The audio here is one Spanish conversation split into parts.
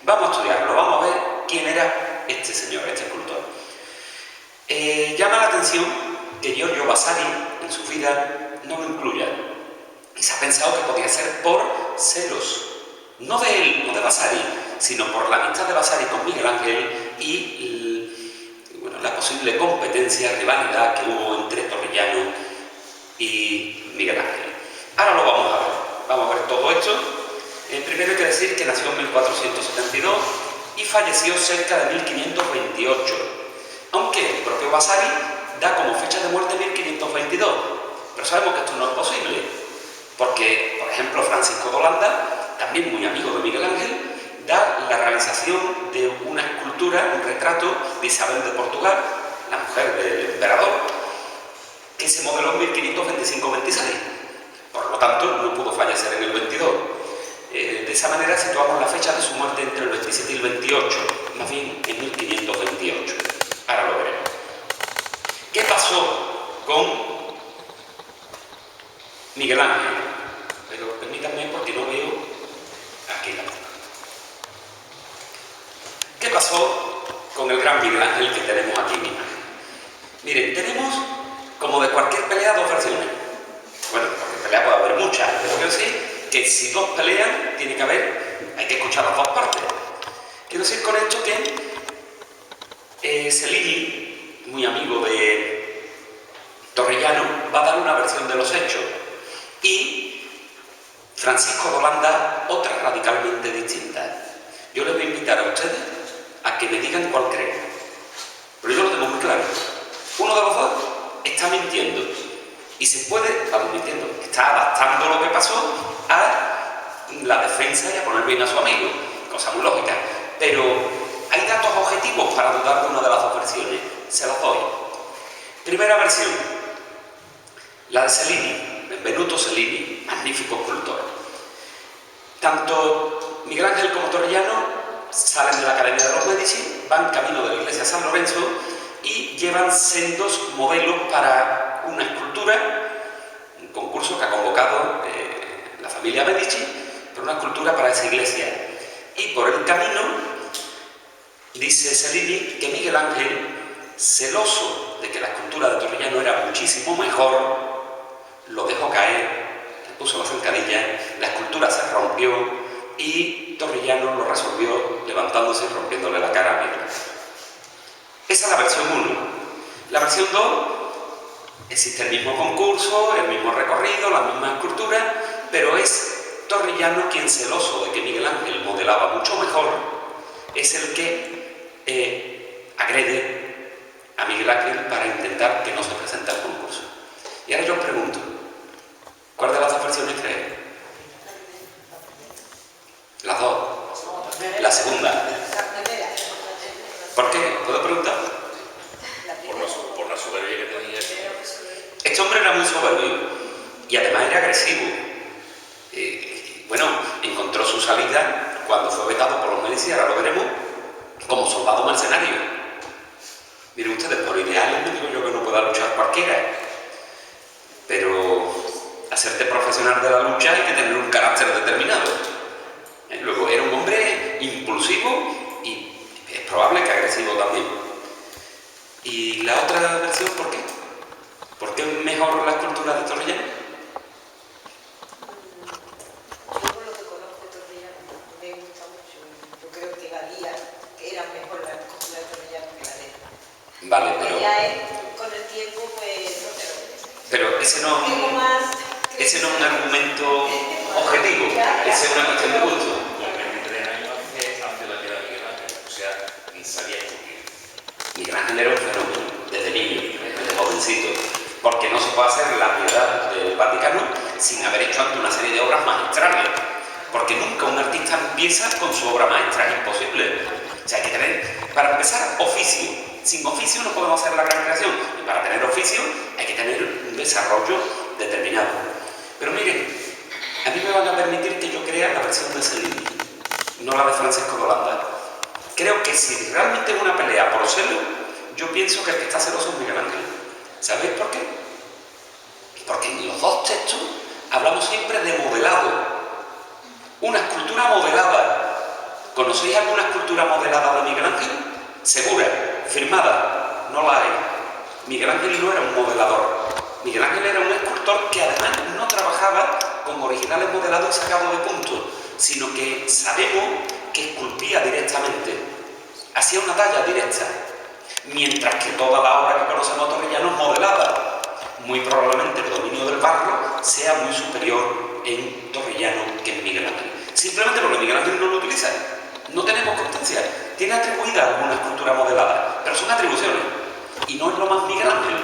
Vamos a estudiarlo, vamos a ver quién era este señor, este escultor. Llama la atención que Giorgio Vasari en su vida no lo incluya. Y se ha pensado que podía ser por celos, no de él, no de Vasari, sino por la amistad de Vasari con Miguel Ángel y bueno, la posible competencia, rivalidad que hubo entre Torrigiano y Miguel Ángel. Ahora lo vamos a ver. Vamos a ver todo esto. Primero hay que decir que nació en 1472 y falleció cerca de 1528, aunque el propio Vasari da como fecha de muerte 1522, pero sabemos que esto no es posible, porque, por ejemplo, Francisco de Holanda, también muy amigo de Miguel Ángel, da la realización de una escultura, un retrato de Isabel de Portugal, la mujer del emperador, que se modeló en 1525-26. Por lo tanto, no pudo fallecer en el 22. De esa manera situamos la fecha de su muerte entre el 27 y el 28, más bien en 1528. Ahora lo veremos. ¿Qué pasó con Miguel Ángel? Pero permítanme porque no veo aquí la foto. ¿Qué pasó con el gran Miguel Ángel que tenemos aquí en imagen? Miren, tenemos como de cualquier pelea dos versiones. Bueno, porque pelea puede haber muchas, pero quiero decir que si dos pelean, hay que escuchar las dos partes. Quiero decir con esto que Cellini, muy amigo de Torrigiano, va a dar una versión de los hechos y Francisco de Holanda otra radicalmente distinta. Yo les voy a invitar a ustedes a que me digan cuál creen, pero yo lo tengo muy claro. Uno de los dos está mintiendo. Y se puede, vamos mintiendo, está adaptando lo que pasó a la defensa y a poner bien a su amigo, cosa muy lógica. Pero hay datos objetivos para dudar de una de las dos versiones, se las doy. Primera versión, la de Cellini, Benvenuto Cellini, magnífico escultor. Tanto Miguel Ángel como Torrigiano salen de la Academia de los Medici, van camino de la iglesia de San Lorenzo y llevan sendos modelos para una escultura, un concurso que ha convocado la familia Medici, pero una escultura para esa iglesia. Y por el camino, dice Cellini que Miguel Ángel, celoso de que la escultura de Torrigiano era muchísimo mejor, lo dejó caer, le puso la zancadilla, la escultura se rompió y Torrigiano lo resolvió levantándose y rompiéndole la cara a Miguel Ángel. Esa es la versión 1. La versión 2, existe el mismo concurso, el mismo recorrido, la misma escultura, pero es Torrigiano quien, celoso de que Miguel Ángel modelaba mucho mejor, es el que agrede a Miguel Ángel para intentar que no se presente al concurso. Y ahora yo os pregunto, ¿cuál de las dos versiones creéis? Las dos. La segunda. ¿Por qué? ¿Puedo preguntar? Por la soberbia que tenía. Este hombre era muy soberbio y además era agresivo. Bueno, encontró su salida cuando fue vetado por los Medici, ahora lo veremos, como soldado mercenario. Miren ustedes, por ideales no digo yo que no pueda luchar cualquiera, pero hacerte profesional de la lucha hay que tener un carácter determinado. Luego, era un hombre impulsivo y es probable que agresivo también. ¿Y la otra versión por qué? ¿Por qué es mejor la escultura de Torrigiano? Yo por lo que conozco de Torrigiano, me gusta mucho. Yo creo que era mejor la escultura de Torrigiano que la de él. Vale, pero... Ya es, con el tiempo, pues, no sé. Pero ese no es un argumento objetivo, esa es una cuestión de gusto. La 23 años hace la que era Miguel Ángel, o sea, ni sabía esculpir. Miguel Ángel era un fenómeno, desde niño, desde jovencito, porque no se puede hacer la piedad del Vaticano sin haber hecho antes una serie de obras magistrales, porque nunca un artista empieza con su obra maestra, es imposible. O sea, hay que tener, para empezar, oficio. Sin oficio no podemos hacer la gran creación, y para tener oficio hay que tener un desarrollo determinado. Pero miren, a mí me van a permitir que yo crea la versión de Cellini, no la de Francisco de Holanda. Creo que si realmente es una pelea por celo, yo pienso que el que está celoso es Miguel Ángel. ¿Sabéis por qué? Porque en los dos textos hablamos siempre de modelado. Una escultura modelada, con ¿Conocéis alguna escultura modelada de Miguel Ángel? Segura, firmada, no la hay. Miguel Ángel no era un modelador. Miguel Ángel era un escultor que además no trabajaba con originales modelados y sacados de punto, sino que sabemos que esculpía directamente, hacía una talla directa, mientras que toda la obra que conocemos de Torrellano es modelada. Muy probablemente el dominio del barro sea muy superior en Torrellano que en Miguel Ángel. Simplemente porque Miguel Ángel no lo utiliza. No tenemos constancia. Tiene atribuida alguna escultura modelada, pero son atribuciones. Y no es lo más Miguel Ángel.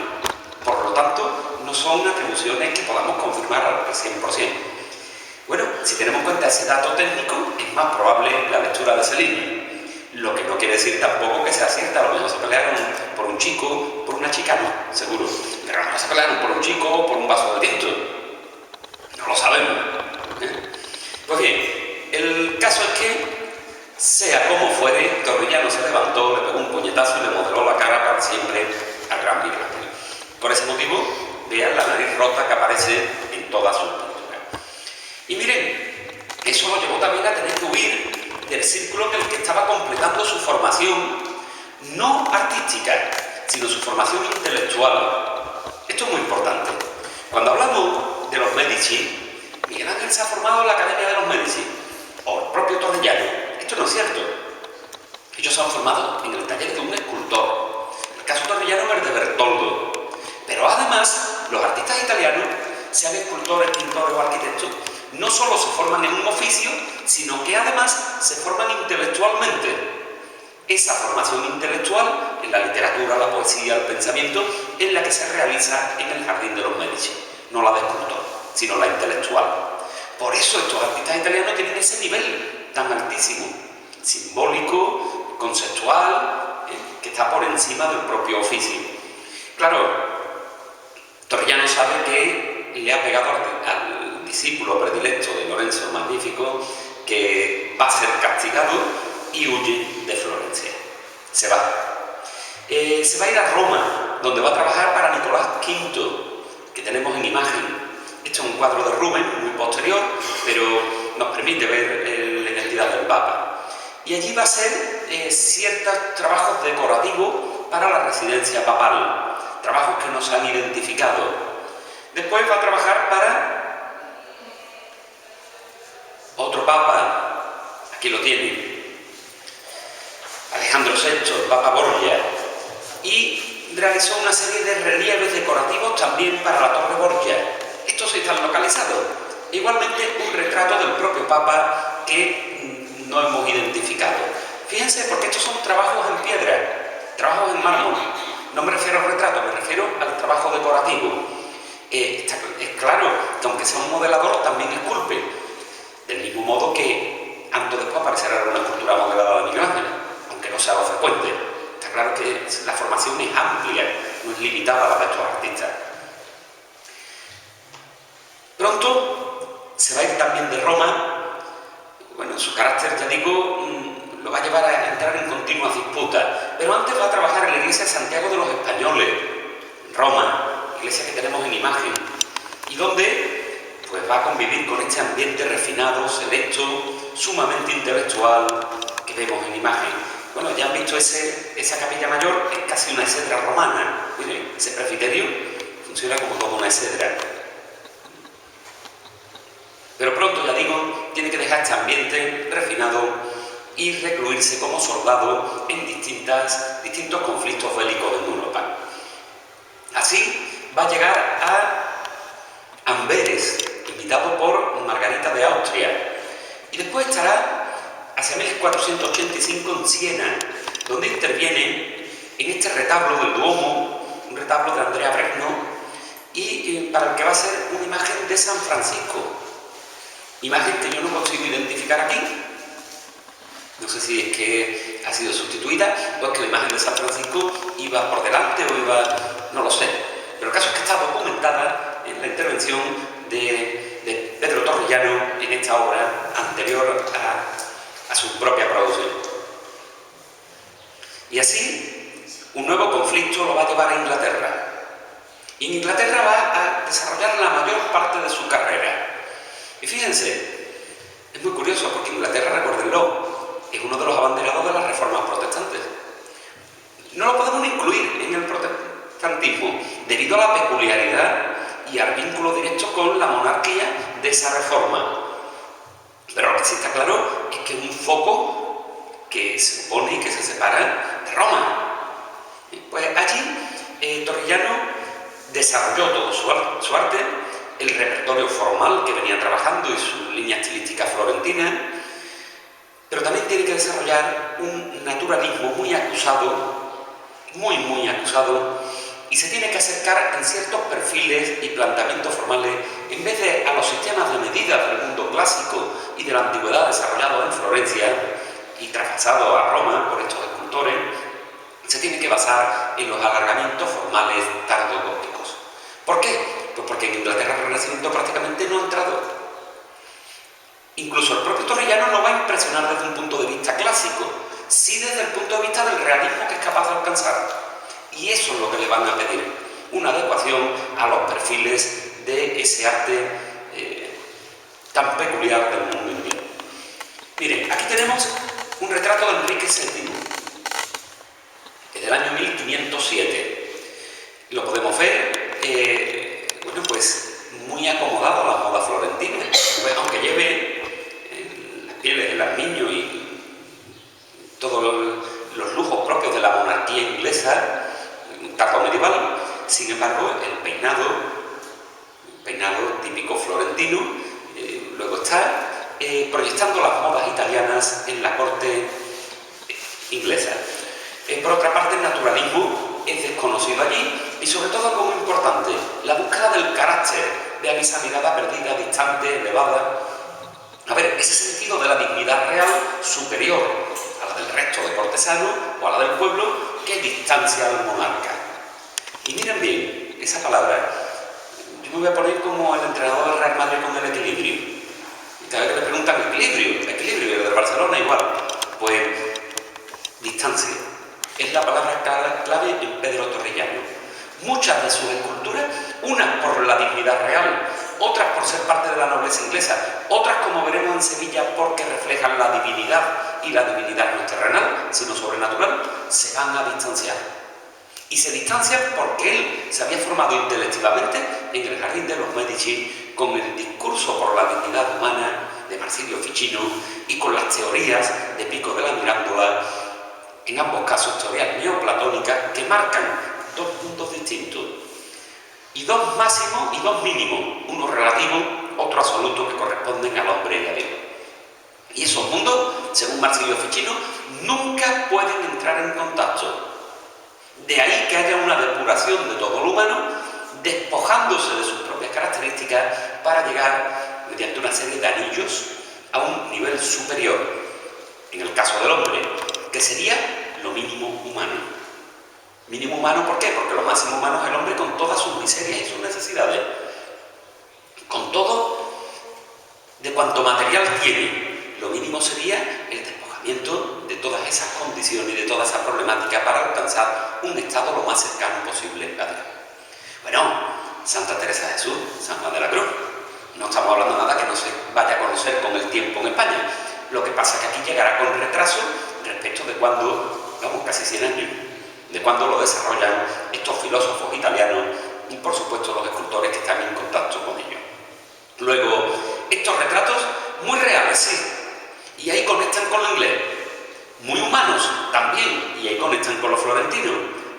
Por lo tanto, no son atribuciones que podamos confirmar al 100%. Bueno, si tenemos en cuenta ese dato técnico, es más probable la lectura de ese libro. Lo que no quiere decir tampoco que sea cierta. A lo mejor se pelearon por un chico, por una chica, no, seguro. Pero no se pelearon por un chico o por un vaso de tinto. No lo sabemos. Pues bien, el caso es que, sea como fuere, Torrellano se levantó, le pegó un puñetazo y le modeló la cara para siempre al gran Miguel Ángel. Por ese motivo, vean la nariz rota que aparece en todas sus pinturas. Y miren, eso lo llevó también a tener que huir del círculo en el que estaba completando su formación, no artística, sino su formación intelectual. Esto es muy importante. Cuando hablamos de los Medici, Miguel Ángel se ha formado en la Academia de los Medici, o el propio Torrellano. Esto no es cierto. Ellos se han formado en el taller de un escultor. El caso Torrellano es el de Bertoldo. Pero además, los artistas italianos, sean escultores, pintores o arquitectos, no solo se forman en un oficio, sino que además se forman intelectualmente. Esa formación intelectual en la literatura, la poesía, el pensamiento, es la que se realiza en el Jardín de los Medici. No la de escultor, sino la intelectual. Por eso estos artistas italianos tienen ese nivel tan altísimo, simbólico, conceptual, que está por encima del propio oficio. Claro, Torrellano sabe que le ha pegado al discípulo predilecto de Lorenzo el Magnífico, que va a ser castigado y huye de Florencia. Se va. Se va a ir a Roma, donde va a trabajar para Nicolás V, que tenemos en imagen. Esto es un cuadro de Rubens, muy posterior, pero nos permite ver la identidad del Papa. Y allí va a hacer ciertos trabajos decorativos para la residencia papal, trabajos que no se han identificado. Después va a trabajar para otro papa, aquí lo tiene, Alejandro VI, el Papa Borgia, y realizó una serie de relieves decorativos también para la Torre Borgia. Estos están localizados. Igualmente un retrato del propio Papa que no hemos identificado. Fíjense, porque estos son trabajos en piedra, trabajos en mármol. No me refiero al retrato, me refiero al trabajo decorativo. Es claro que aunque sea un modelador, también esculpe. Del mismo modo que antes o después aparecerá una escultura modelada de Miguel Ángel, aunque no sea lo frecuente. Está claro que la formación es amplia, no es limitada a la de estos artistas. Pronto se va a ir también de Roma. Bueno, su carácter, ya digo, lo va a llevar a entrar en continuas disputas. Pero antes va a trabajar en la iglesia de Santiago de los Españoles, Roma, iglesia que tenemos en imagen, y donde pues va a convivir con este ambiente refinado, selecto, sumamente intelectual que vemos en imagen. Bueno, ya han visto esa capilla mayor, es casi una exedra romana. Miren, ese presbiterio funciona como toda una exedra. Pero pronto, ya digo, tiene que dejar este ambiente refinado y recluirse como soldado en distintos conflictos bélicos en Europa. Así va a llegar a Amberes, invitado por Margarita de Austria, y después estará hacia 1485 en Siena, donde interviene en este retablo del Duomo, un retablo de Andrea Bregno, y para el que va a ser una imagen de San Francisco, imagen que yo no consigo identificar aquí. No sé si es que ha sido sustituida o es que la imagen de San Francisco iba por delante o iba... no lo sé. Pero el caso es que está documentada en la intervención de Pedro Torrellano en esta obra anterior a su propia producción. Y así, un nuevo conflicto lo va a llevar a Inglaterra. Y en Inglaterra va a desarrollar la mayor parte de su carrera. Y fíjense, es muy curioso porque Inglaterra, recuérdenlo, es uno uno de los abanderados de las reformas protestantes. No lo podemos incluir en el protestantismo debido a la peculiaridad y al vínculo directo con la monarquía de esa reforma. Pero lo que sí está claro es que es un foco que se opone y que se separa de Roma. Pues allí Torrigiano desarrolló todo su arte, el repertorio formal que venía trabajando y su línea estilística florentina, pero también tiene que desarrollar un naturalismo muy acusado, muy acusado, y se tiene que acercar en ciertos perfiles y planteamientos formales, en vez de a los sistemas de medidas del mundo clásico y de la antigüedad desarrollados en Florencia y traspasados a Roma por estos escultores, se tiene que basar en los alargamientos formales tardogóticos. ¿Por qué? Pues porque en Inglaterra el Renacimiento prácticamente no ha entrado. Incluso el propio Torrigiano no va a impresionar desde un punto de vista clásico, sí desde el punto de vista del realismo que es capaz de alcanzar. Y eso es lo que le van a pedir, una adecuación a los perfiles de ese arte tan peculiar del mundo indio. Miren, aquí tenemos un retrato de Enrique VII, que es del año 1507. Lo podemos ver, bueno, pues muy acomodado a la moda florentina, pues, aunque lleve las pieles del armiño y todos los lujos propios de la monarquía inglesa tardomedieval. Sin embargo, el peinado típico florentino, luego está proyectando las modas italianas en la corte inglesa. Por otra parte, el naturalismo es desconocido allí y sobre todo algo muy importante, la búsqueda del carácter, de esa mirada perdida, distante, elevada. A ver, ese sentido de la dignidad real superior a la del resto de cortesanos o a la del pueblo que distancia al monarca. Y miren bien, esa palabra, yo me voy a poner como el entrenador del Real Madrid con el equilibrio. Y cada vez que le preguntan equilibrio, y el del Barcelona igual, pues distancia. Es la palabra clave en Pedro Torrigiano. Muchas de sus esculturas, unas por la dignidad real, otras por ser parte de la nobleza inglesa, otras, como veremos en Sevilla, porque reflejan la divinidad, y la divinidad no es terrenal, sino sobrenatural, se van a distanciar. Y se distancian porque él se había formado intelectivamente en el Jardín de los Medici con el discurso por la dignidad humana de Marsilio Ficino y con las teorías de Pico de la Mirandola, en ambos casos teorías neoplatónicas que marcan dos puntos distintos, y dos máximos y dos mínimos, uno relativo, otro absoluto, que corresponden al hombre y a Dios. Y esos mundos, según Marsilio Ficino, nunca pueden entrar en contacto. De ahí que haya una depuración de todo lo humano, despojándose de sus propias características para llegar, mediante una serie de anillos, a un nivel superior, en el caso del hombre, que sería lo mínimo humano. Mínimo humano, ¿por qué? Porque lo máximo humano es el hombre con todas sus miserias y sus necesidades, con todo de cuanto material tiene. Lo mínimo sería el despojamiento de todas esas condiciones y de toda esa problemática para alcanzar un estado lo más cercano posible a Dios. Bueno, Santa Teresa de Jesús, San Juan de la Cruz, no estamos hablando de nada que no se vaya a conocer con el tiempo en España. Lo que pasa es que aquí llegará con retraso respecto de cuando, vamos, casi 100 años, de cuando lo desarrollan estos filósofos italianos y, por supuesto, los escultores que están en contacto con ellos. Luego, estos retratos muy reales, sí, y ahí conectan con lo inglés, muy humanos también, y ahí conectan con los florentinos.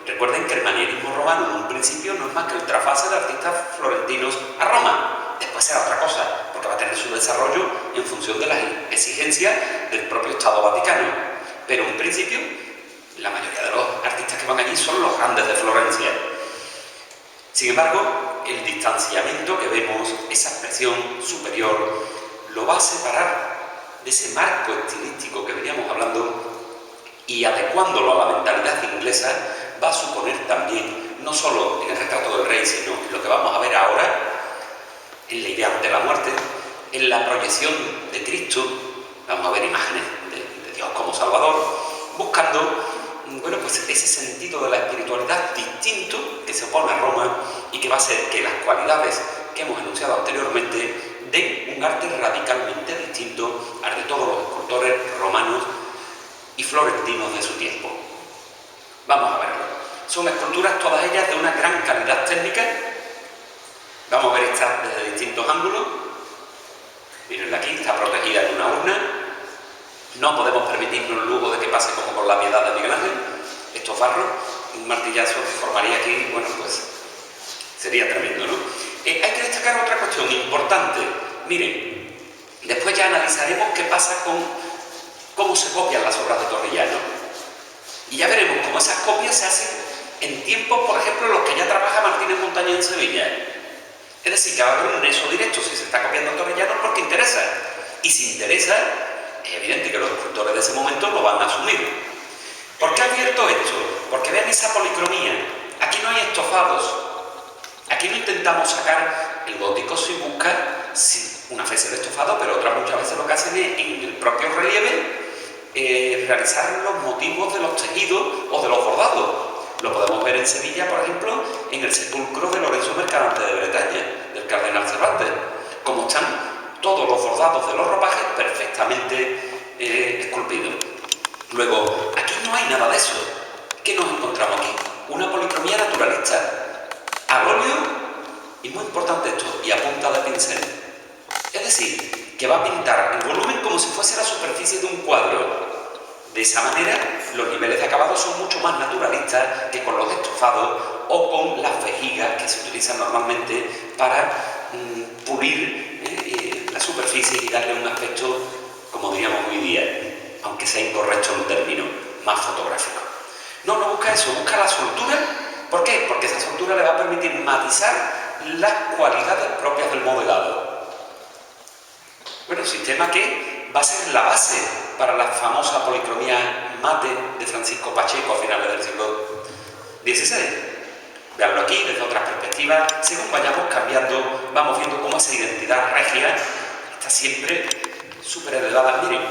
Recuerden que el manierismo romano en un principio no es más que el trasvase de artistas florentinos a Roma. Después será otra cosa, porque va a tener su desarrollo en función de las exigencias del propio Estado Vaticano. Pero en principio, la mayoría de los artistas que van allí son los grandes de Florencia. Sin embargo, el distanciamiento que vemos, esa expresión superior, lo va a separar de ese marco estilístico que veníamos hablando, y adecuándolo a la mentalidad inglesa va a suponer también, no solo en el retrato del rey, sino en lo que vamos a ver ahora, en la idea de la muerte, en la proyección de Cristo, vamos a ver imágenes de Dios como Salvador, buscando, bueno, pues ese sentido de la espiritualidad distinto que se opone a Roma y que va a hacer que las cualidades que hemos enunciado anteriormente den un arte radicalmente distinto al de todos los escultores romanos florentinos de su tiempo. Vamos a verlo. Son esculturas todas ellas de una gran calidad técnica. Vamos a ver esta desde distintos ángulos. Mirenla aquí, está protegida en una urna. No podemos permitirnos el lujo de que pase como con la Piedad de Miguel Ángel. Estos barros, un martillazo formaría aquí, bueno, pues sería tremendo, ¿no? Hay que destacar otra cuestión importante. Miren, después ya analizaremos qué pasa con cómo se copian las obras de Torrellano. Y ya veremos cómo esas copias se hacen en tiempos, por ejemplo, en los que ya trabaja Martínez Montaña en Sevilla. Es decir, que va a haber un nexo directo si se está copiando Torrellano porque interesa. Y si interesa, es evidente que los escultores de ese momento lo van a asumir. ¿Por qué advierto esto? Porque vean esa policromía. Aquí no hay estofados. Aquí no intentamos sacar el gótico si busca una especie de estofado, pero otras muchas veces lo que hacen es en el propio relieve realizar los motivos de los tejidos o de los bordados. Lo podemos ver en Sevilla, por ejemplo, en el sepulcro de Lorenzo Mercadante de Bretaña, del cardenal Cervantes, como están todos los bordados de los ropajes perfectamente esculpidos. Luego, aquí no hay nada de eso. ¿Qué nos encontramos aquí? Una policromía naturalista, al óleo, y muy importante esto, y a punta de pincel. Es decir, que va a pintar el volumen como si fuese la superficie de un cuadro. De esa manera, los niveles de acabado son mucho más naturalistas que con los estofados o con las vejigas que se utilizan normalmente para pulir la superficie y darle un aspecto, como diríamos hoy día, aunque sea incorrecto el término, más fotográfico. No busca eso, busca la soltura. ¿Por qué? Porque esa soltura le va a permitir matizar las cualidades propias del modelado. Bueno, sistema que va a ser la base para la famosa policromía mate de Francisco Pacheco a finales del siglo XVI. Veanlo aquí desde otras perspectivas. Según vayamos cambiando, vamos viendo cómo esa identidad regia está siempre súper elevada. Miren,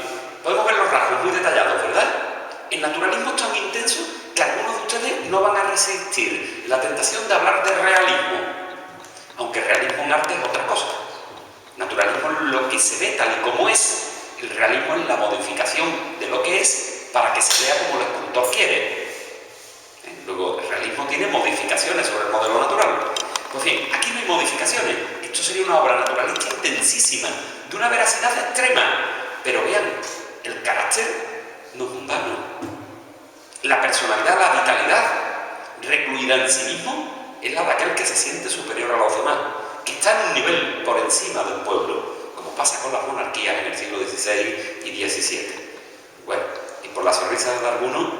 podemos ver los rasgos muy detallados, ¿verdad? El naturalismo es tan intenso que algunos de ustedes no van a resistir la tentación de hablar de realismo, aunque realismo en arte es otra cosa. Naturalismo es lo que se ve tal y como es. El realismo es la modificación de lo que es para que se vea como el escultor quiere. Luego, el realismo tiene modificaciones sobre el modelo natural. Pues bien, aquí no hay modificaciones. Esto sería una obra naturalista intensísima, de una veracidad extrema. Pero vean, el carácter no es mundano. La personalidad, la vitalidad recluida en sí mismo es la de aquel que se siente superior a los demás, que está en un nivel por encima del pueblo, como pasa con las monarquías en el siglo XVI y XVII. Bueno, y por la sonrisa de algunos,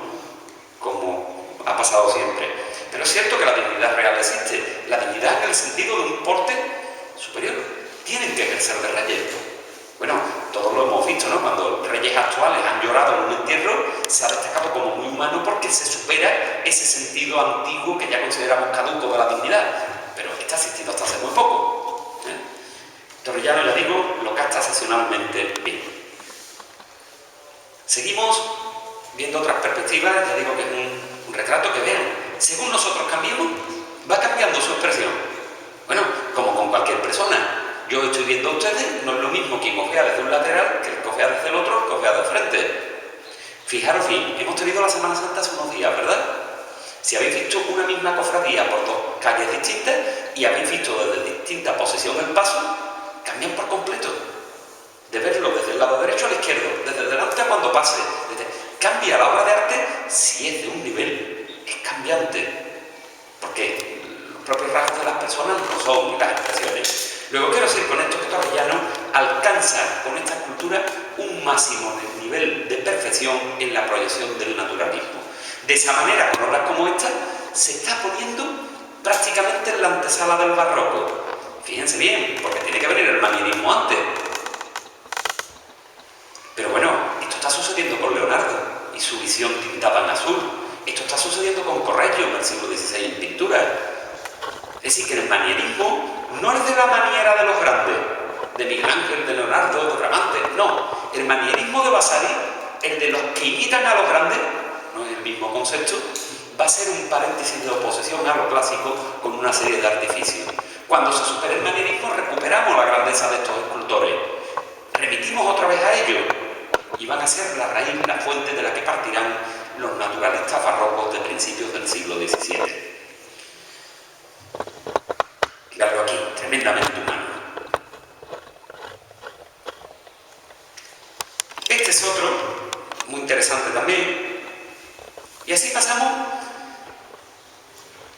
como ha pasado siempre. Pero es cierto que la dignidad real existe. La dignidad en el sentido de un porte superior. Tienen que ejercer de reyes. Bueno, todos lo hemos visto, ¿no? Cuando reyes actuales han llorado en un entierro, se ha destacado como muy humano porque se supera ese sentido antiguo que ya consideramos caduco de la dignidad. Pero está existiendo hasta hace muy poco. Torrellano, ya digo, lo capta excepcionalmente bien. Seguimos viendo otras perspectivas. Ya digo que es un retrato que vean. Según nosotros cambiemos, va cambiando su expresión. Bueno, como con cualquier persona. Yo estoy viendo a ustedes, no es lo mismo quien ojea desde un lateral que el que ojea desde el otro, el que ojea de frente. Fijaros bien, hemos tenido la Semana Santa hace unos días, ¿verdad? Si habéis visto una misma cofradía por dos calles distintas y habéis visto desde distinta posición el paso, cambian por completo. De verlo desde el lado derecho al izquierdo, desde delante a cuando pase. Cambia la obra de arte si es de un nivel, es cambiante. Porque los propios rasgos de las personas no son las expresiones. Luego quiero decir con esto que Torrellano alcanza con esta escultura un máximo de nivel de perfección en la proyección del naturalismo. De esa manera, con obras como esta, se está poniendo prácticamente en la antesala del barroco. Fíjense bien, porque tiene que venir el manierismo antes. Pero bueno, esto está sucediendo con Leonardo y su visión tintada en azul. Esto está sucediendo con Correggio en el siglo XVI en pintura. Es decir, que el manierismo no es de la maniera de los grandes, de Miguel Ángel, de Leonardo, de Bramante, no. El manierismo de Vasari, el de los que imitan a los grandes, no es el mismo concepto, va a ser un paréntesis de oposición a lo clásico con una serie de artificios. Cuando se supere el manierismo, recuperamos la grandeza de estos escultores. Remitimos otra vez a ellos. y van a ser la raíz, la fuente de la que partirán los naturalistas barrocos de principios del siglo XVII. Mirarlo aquí, tremendamente humano. Este es otro, muy interesante también. Y así pasamos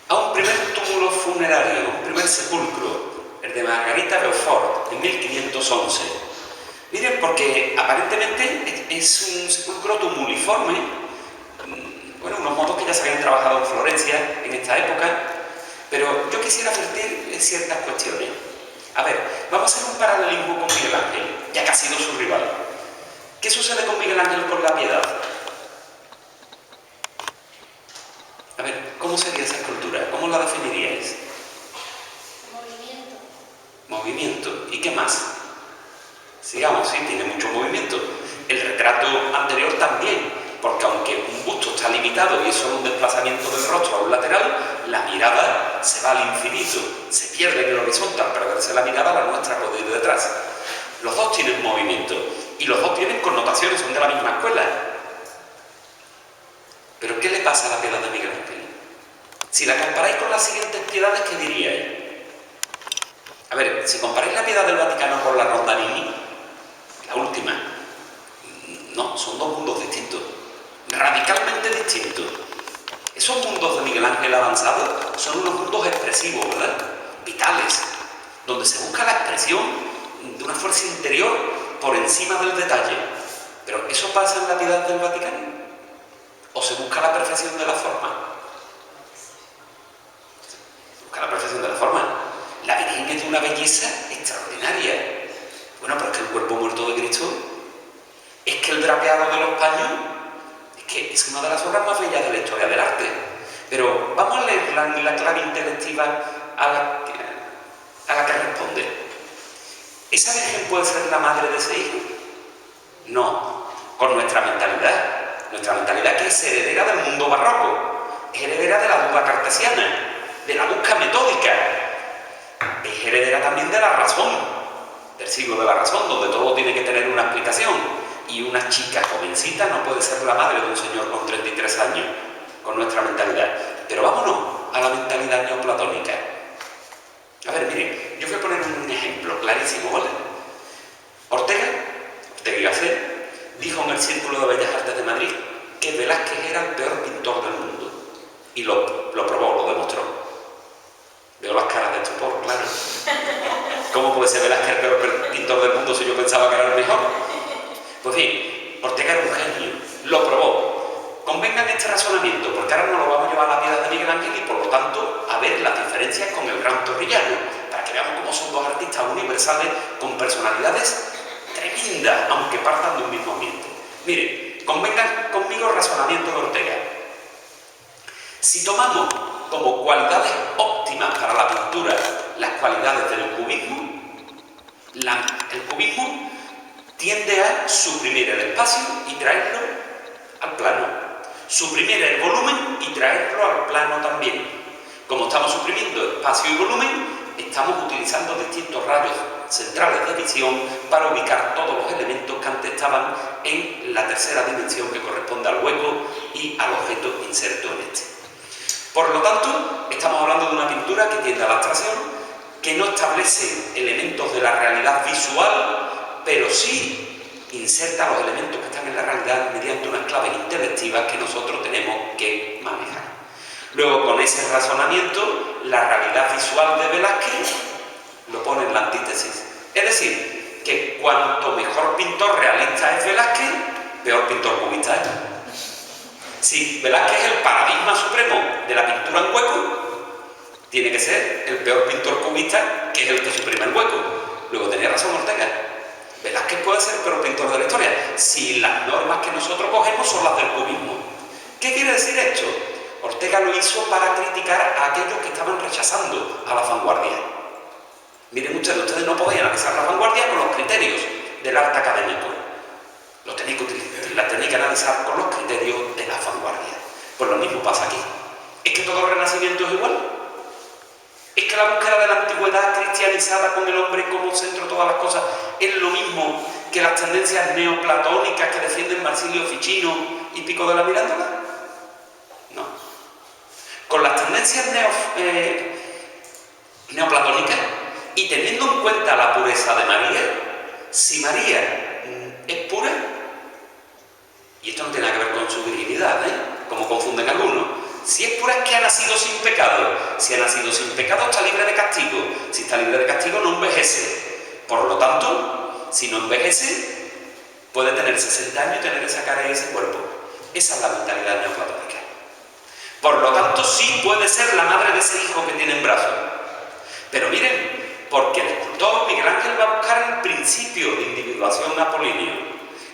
a un primer túmulo funerario, un primer sepulcro, el de Margarita Beaufort, en 1511. Miren, porque aparentemente es un sepulcro tumuliforme, bueno, unos modos que ya se habían trabajado en Florencia en esta época, pero yo quisiera advertir ciertas cuestiones. A ver, vamos a hacer un paralelismo con Miguel Ángel, ya que ha sido su rival. ¿Qué sucede con Miguel Ángel con la piedad? A ver, ¿cómo sería esa escultura? ¿Cómo la definiríais? Movimiento. Movimiento. ¿Y qué más? Sigamos, sí, tiene mucho movimiento. El retrato anterior también, porque aunque un busto está limitado y es solo un desplazamiento del rostro a un lateral, la mirada se va al infinito, se pierde en el horizonte. Al perderse la mirada, la nuestra puede ir detrás. Los dos tienen movimiento y los dos tienen connotaciones, son de la misma escuela. Pero ¿qué le pasa a la piedad de Miguel Ángel? Si la comparáis con las siguientes piedades, ¿qué diríais? A ver, si comparáis la piedad del Vaticano con la Rondanini, la última, no, son dos mundos distintos, radicalmente distintos. Esos mundos de Miguel Ángel avanzado son unos mundos expresivos, ¿verdad? Vitales, donde se busca la expresión de una fuerza interior por encima del detalle. Pero ¿eso pasa en la piedad del Vaticano? ¿O se busca la perfección de la forma? Se busca la perfección de la forma. La Virgen es de una belleza extraordinaria. Bueno, pero es que el cuerpo muerto de Cristo, es que el drapeado de los paños, es que es una de las obras más bellas de la historia del arte. Pero vamos a leer la clave intelectiva a la que responde. ¿Esa Virgen puede ser la madre de ese hijo? No, con nuestra mentalidad. Nuestra mentalidad que es heredera del mundo barroco, es heredera de la duda cartesiana, de la busca metódica, es heredera también de la razón, del siglo de la razón, donde todo tiene que tener una explicación. Y una chica jovencita no puede ser la madre de un señor con 33 años, con nuestra mentalidad. Pero vámonos a la mentalidad neoplatónica. A ver, miren, yo voy a poner un ejemplo clarísimo, ¿vale? Ortega y Gasset dijo en el Círculo de Bellas Artes de Madrid que Velázquez era el peor pintor del mundo. Y lo probó, lo demostró. Veo las caras de estupor, claro. ¿Cómo puede ser Velázquez el peor pintor del mundo si yo pensaba que era el mejor? Pues bien, Ortega era un genio, lo probó. Convengan este razonamiento, porque ahora nos lo vamos a llevar a la piedad de Miguel Ángel y por lo tanto a ver las diferencias con el gran Torrillano, para que veamos cómo son dos artistas universales con personalidades tremendas, aunque partan de un mismo ambiente. Miren, convengan conmigo el razonamiento de Ortega. Si tomamos como cualidades óptimas para la pintura las cualidades del cubismo, el cubismo tiende a suprimir el espacio y traerlo al plano, suprimir el volumen y traerlo al plano también. Como estamos suprimiendo espacio y volumen, estamos utilizando distintos rayos centrales de visión para ubicar todos los elementos que antes estaban en la tercera dimensión que corresponde al hueco y al objeto inserto en este. Por lo tanto, estamos hablando de una pintura que tiende a la abstracción, que no establece elementos de la realidad visual, pero sí inserta los elementos que están en la realidad mediante unas claves intelectivas que nosotros tenemos que manejar. Luego, con ese razonamiento, la realidad visual de Velázquez lo pone en la antítesis. Es decir, que cuanto mejor pintor realista es Velázquez, peor pintor cubista es. Si Velázquez es el paradigma supremo de la pintura en hueco, tiene que ser el peor pintor cubista, que es el que suprime el hueco. Luego tenía razón Ortega. Velázquez puede ser el peor pintor de la historia si las normas que nosotros cogemos son las del cubismo. ¿Qué quiere decir esto? Ortega lo hizo para criticar a aquellos que estaban rechazando a la vanguardia. Miren ustedes no podían analizar la vanguardia con los criterios del arte académico. La tenéis que analizar con los criterios de la vanguardia. Pues lo mismo pasa aquí. ¿Es que todo el Renacimiento es igual? ¿Es que la búsqueda de la antigüedad cristianizada con el hombre como centro de todas las cosas es lo mismo que las tendencias neoplatónicas que defienden Marsilio Ficino y Pico de la Mirandola? No. Con las tendencias neoplatónicas y teniendo en cuenta la pureza de María, si María es pura, y esto no tiene nada que ver con su virginidad, como confunden algunos, si es pura es que ha nacido sin pecado. Si ha nacido sin pecado está libre de castigo. Si está libre de castigo no envejece. Por lo tanto, si no envejece, puede tener 60 años y tener esa cara y ese cuerpo. Esa es la mentalidad neoplatónica. Por lo tanto, sí puede ser la madre de ese hijo que tiene en brazos. Pero miren, porque el escultor Miguel Ángel va a buscar el principio de individuación apolíneo,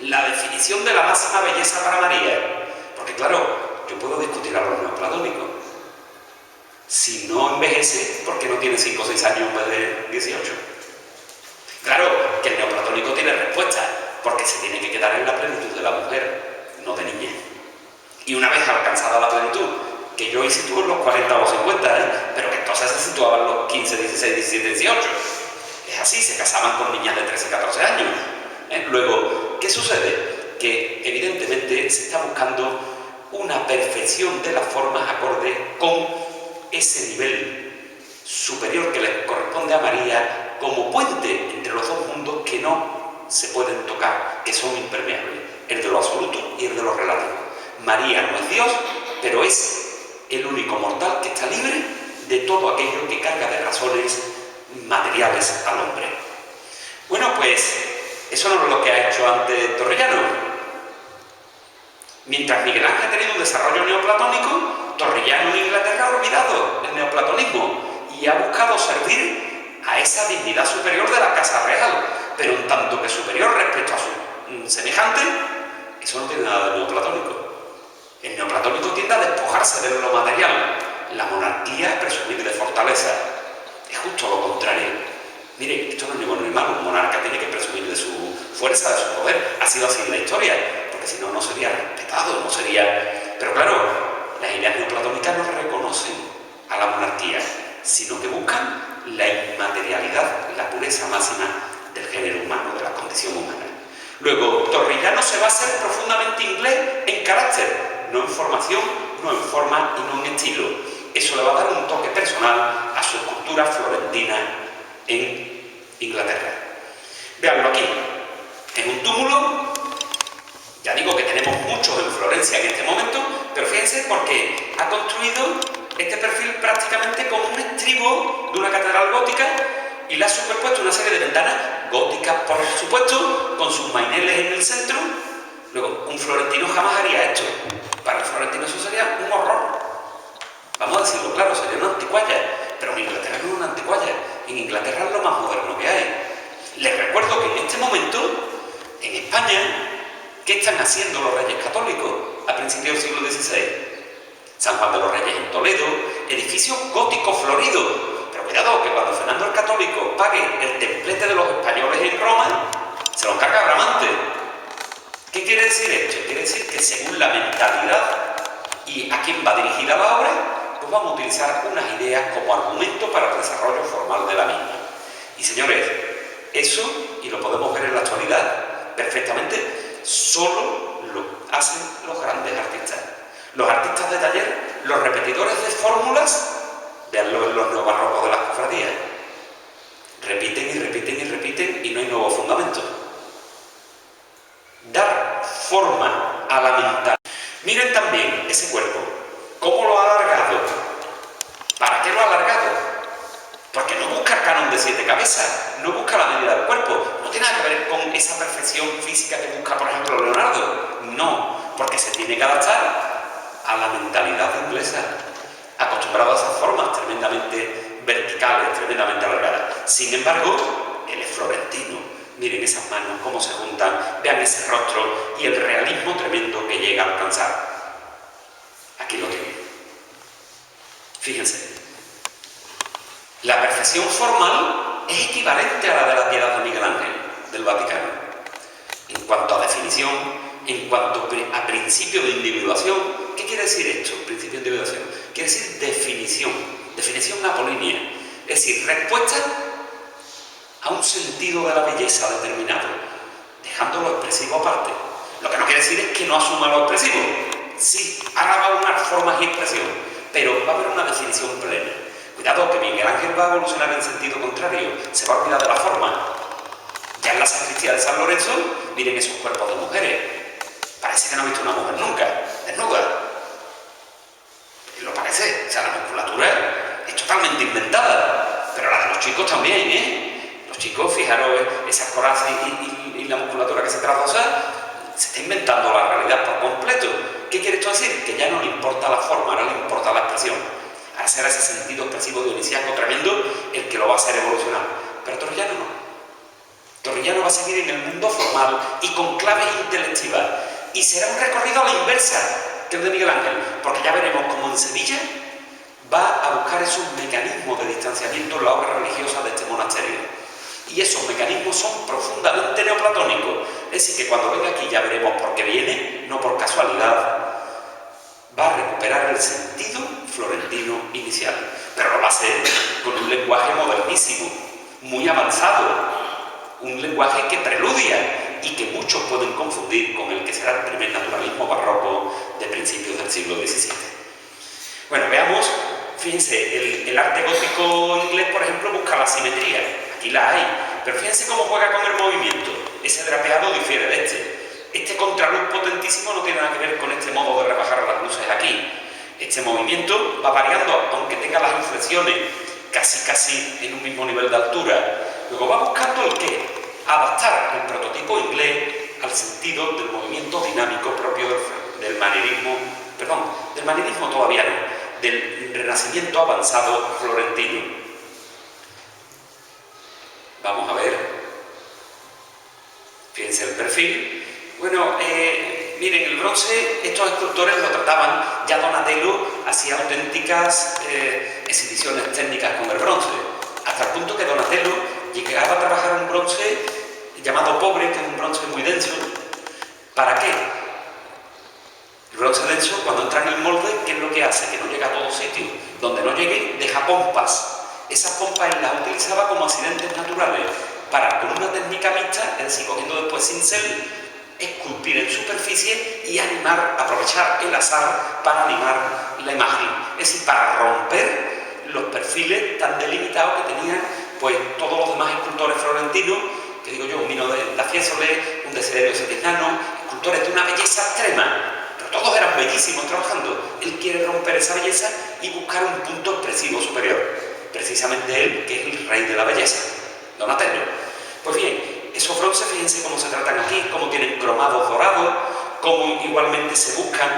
la definición de la máxima belleza para María. Porque claro, yo puedo discutir a los neoplatónicos. Si no envejece, ¿por qué no tiene 5 o 6 años en vez de 18? Claro que el neoplatónico tiene respuesta, porque se tiene que quedar en la plenitud de la mujer, no de niña. Y una vez alcanzada la plenitud, que yo hoy sitúo en los 40 o 50, pero que entonces se situaban en los 15, 16, 17, 18. Es así, se casaban con niñas de 13, 14 años. Luego, ¿qué sucede? Que evidentemente se está buscando una perfección de las formas acorde con ese nivel superior que le corresponde a María como puente entre los dos mundos que no se pueden tocar, que son impermeables, el de lo absoluto y el de lo relativo. María no es Dios, pero es el único mortal que está libre de todo aquello que carga de razones materiales al hombre. Bueno, pues eso no es lo que ha hecho antes Torrellano. Mientras Miguel Ángel ha tenido un desarrollo neoplatónico, Torrellano en Inglaterra ha olvidado el neoplatonismo y ha buscado servir a esa dignidad superior de la Casa Real, pero en tanto que superior respecto a su semejante, eso no tiene nada de neoplatónico. El neoplatónico tiende a despojarse de lo material. La monarquía es presumir de fortaleza. Es justo lo contrario. Mire, esto no es ni bueno ni malo. Un monarca tiene que presumir de su fuerza, de su poder. Ha sido así en la historia, porque si no, no sería respetado, no sería... Pero claro, las ideas neoplatónicas no reconocen a la monarquía, sino que buscan la inmaterialidad, la pureza máxima del género humano, de la condición humana. Luego, Torrellano se va a ser profundamente inglés en carácter, no en formación, no en forma y no en estilo. Eso le va a dar un toque personal a su escultura florentina en Inglaterra. Veanlo aquí, en un túmulo. Ya digo que tenemos muchos en Florencia en este momento, pero fíjense porque ha construido este perfil prácticamente como un estribo de una catedral gótica y le ha superpuesto una serie de ventanas góticas, por supuesto, con sus maineles en el centro. Luego, un florentino jamás haría esto. Para el florentino eso sería un horror. Vamos a decirlo claro, sería una anticuaya. Pero en Inglaterra no es una anticuaya. En Inglaterra es lo más moderno que hay. Les recuerdo que en este momento, en España, ¿qué están haciendo los reyes católicos a principios del siglo XVI? San Juan de los Reyes en Toledo, edificios góticos floridos. Pero cuidado, que cuando Fernando el Católico pague el templete de los españoles en Roma, se lo encarga Bramante. ¿Qué quiere decir esto? Quiere decir que según la mentalidad y a quién va dirigida la obra, pues vamos a utilizar unas ideas como argumento para el desarrollo formal de la misma. Y señores, eso, y lo podemos ver en la actualidad perfectamente, solo lo hacen los grandes artistas. Los artistas de taller, los repetidores de fórmulas, veanlo en los neobarrocos de las cofradías. Repiten y repiten y repiten y no hay nuevos fundamentos. Dar forma a la mentalidad. Miren también ese cuerpo, cómo lo ha alargado. ¿Para qué lo ha alargado? Porque no busca el canon de 7 cabezas, no busca la medida del cuerpo. No tiene nada que ver con esa perfección física que busca, por ejemplo, Leonardo. No, porque se tiene que adaptar a la mentalidad inglesa, acostumbrado a esas formas tremendamente verticales, tremendamente alargadas. Sin embargo, él es florentino. Miren esas manos, cómo se juntan, vean ese rostro y el realismo tremendo que llega a alcanzar. Aquí lo tienen. Fíjense. La perfección formal es equivalente a la de la piedad de Miguel Ángel del Vaticano. En cuanto a definición, en cuanto a principio de individuación, ¿qué quiere decir esto? Principio de individuación. Quiere decir definición, definición apolínea. Es decir, respuesta a un sentido de la belleza determinado. dejando lo expresivo aparte. Lo que no quiere decir es que no asuma lo expresivo. Sí, ahora va a unas formas y expresión, pero va a haber una definición plena. Cuidado, que Miguel Ángel va a evolucionar en sentido contrario, se va a olvidar de la forma. Ya en la sacristía de San Lorenzo, miren esos cuerpos de mujeres. Parece que no ha visto una mujer nunca, desnuda. Lo parece, o sea, la musculatura es totalmente inventada, pero la de los chicos también, ¿eh? Los chicos, fijaros, esas corazas y la musculatura que se trazosa, se está inventando la realidad por completo. ¿Qué quiere esto decir? Que ya no le importa la forma, ahora le importa la expresión. Ahora será ese sentido expresivo dionisiaco tremendo el que lo va a hacer evolucionar. Pero Torrellano no. Torrellano va a seguir en el mundo formal y con claves intelectivas. Y será un recorrido a la inversa que el de Miguel Ángel, porque ya veremos cómo en Sevilla va a buscar esos mecanismos de distanciamiento en la obra religiosa de este monasterio. Y esos mecanismos son profundamente neoplatónicos. Es decir, que cuando venga aquí ya veremos por qué viene, no por casualidad, va a recuperar el sentido florentino inicial. Pero lo va a hacer con un lenguaje modernísimo, muy avanzado, un lenguaje que preludia y que muchos pueden confundir con el que será el primer naturalismo barroco de principios del siglo XVII. Bueno, veamos, fíjense, el arte gótico inglés, por ejemplo, busca la simetría. Aquí la hay, pero fíjense cómo juega con el movimiento. Ese drapeado difiere de este. Este contraluz potentísimo no tiene nada que ver con este modo de rebajar las luces aquí. Este movimiento va variando, aunque tenga las inflexiones casi en un mismo nivel de altura. Luego va buscando el qué, adaptar el prototipo inglés al sentido del movimiento dinámico propio del manierismo, del manierismo todavía no, del renacimiento avanzado florentino. Vamos a ver, fíjense el perfil. Bueno, miren, el bronce, estos escultores lo trataban, ya Donatello hacía auténticas exhibiciones técnicas con el bronce, hasta el punto que Donatello llegaba a trabajar un bronce llamado pobre, que es un bronce muy denso. ¿Para qué? El bronce denso, cuando entra en el molde, ¿qué es lo que hace? Que no llega a todos sitios. Donde no llegue, deja pompas. Esas pompas él las utilizaba como accidentes naturales para, con una técnica mixta, es decir, cogiendo después cincel, esculpir en superficie y animar, aprovechar el azar para animar la imagen. Es decir, para romper los perfiles tan delimitados que tenían pues todos los demás escultores florentinos, que digo yo, un Mino da Fiesole, un Desiderio Settignano, escultores de una belleza extrema, pero todos eran bellísimos trabajando. Él quiere romper esa belleza y buscar un punto expresivo superior. Precisamente él, que es el rey de la belleza, Donatello. Pues bien, esos bronces, fíjense cómo se tratan aquí, cómo tienen cromados dorados, cómo igualmente se buscan,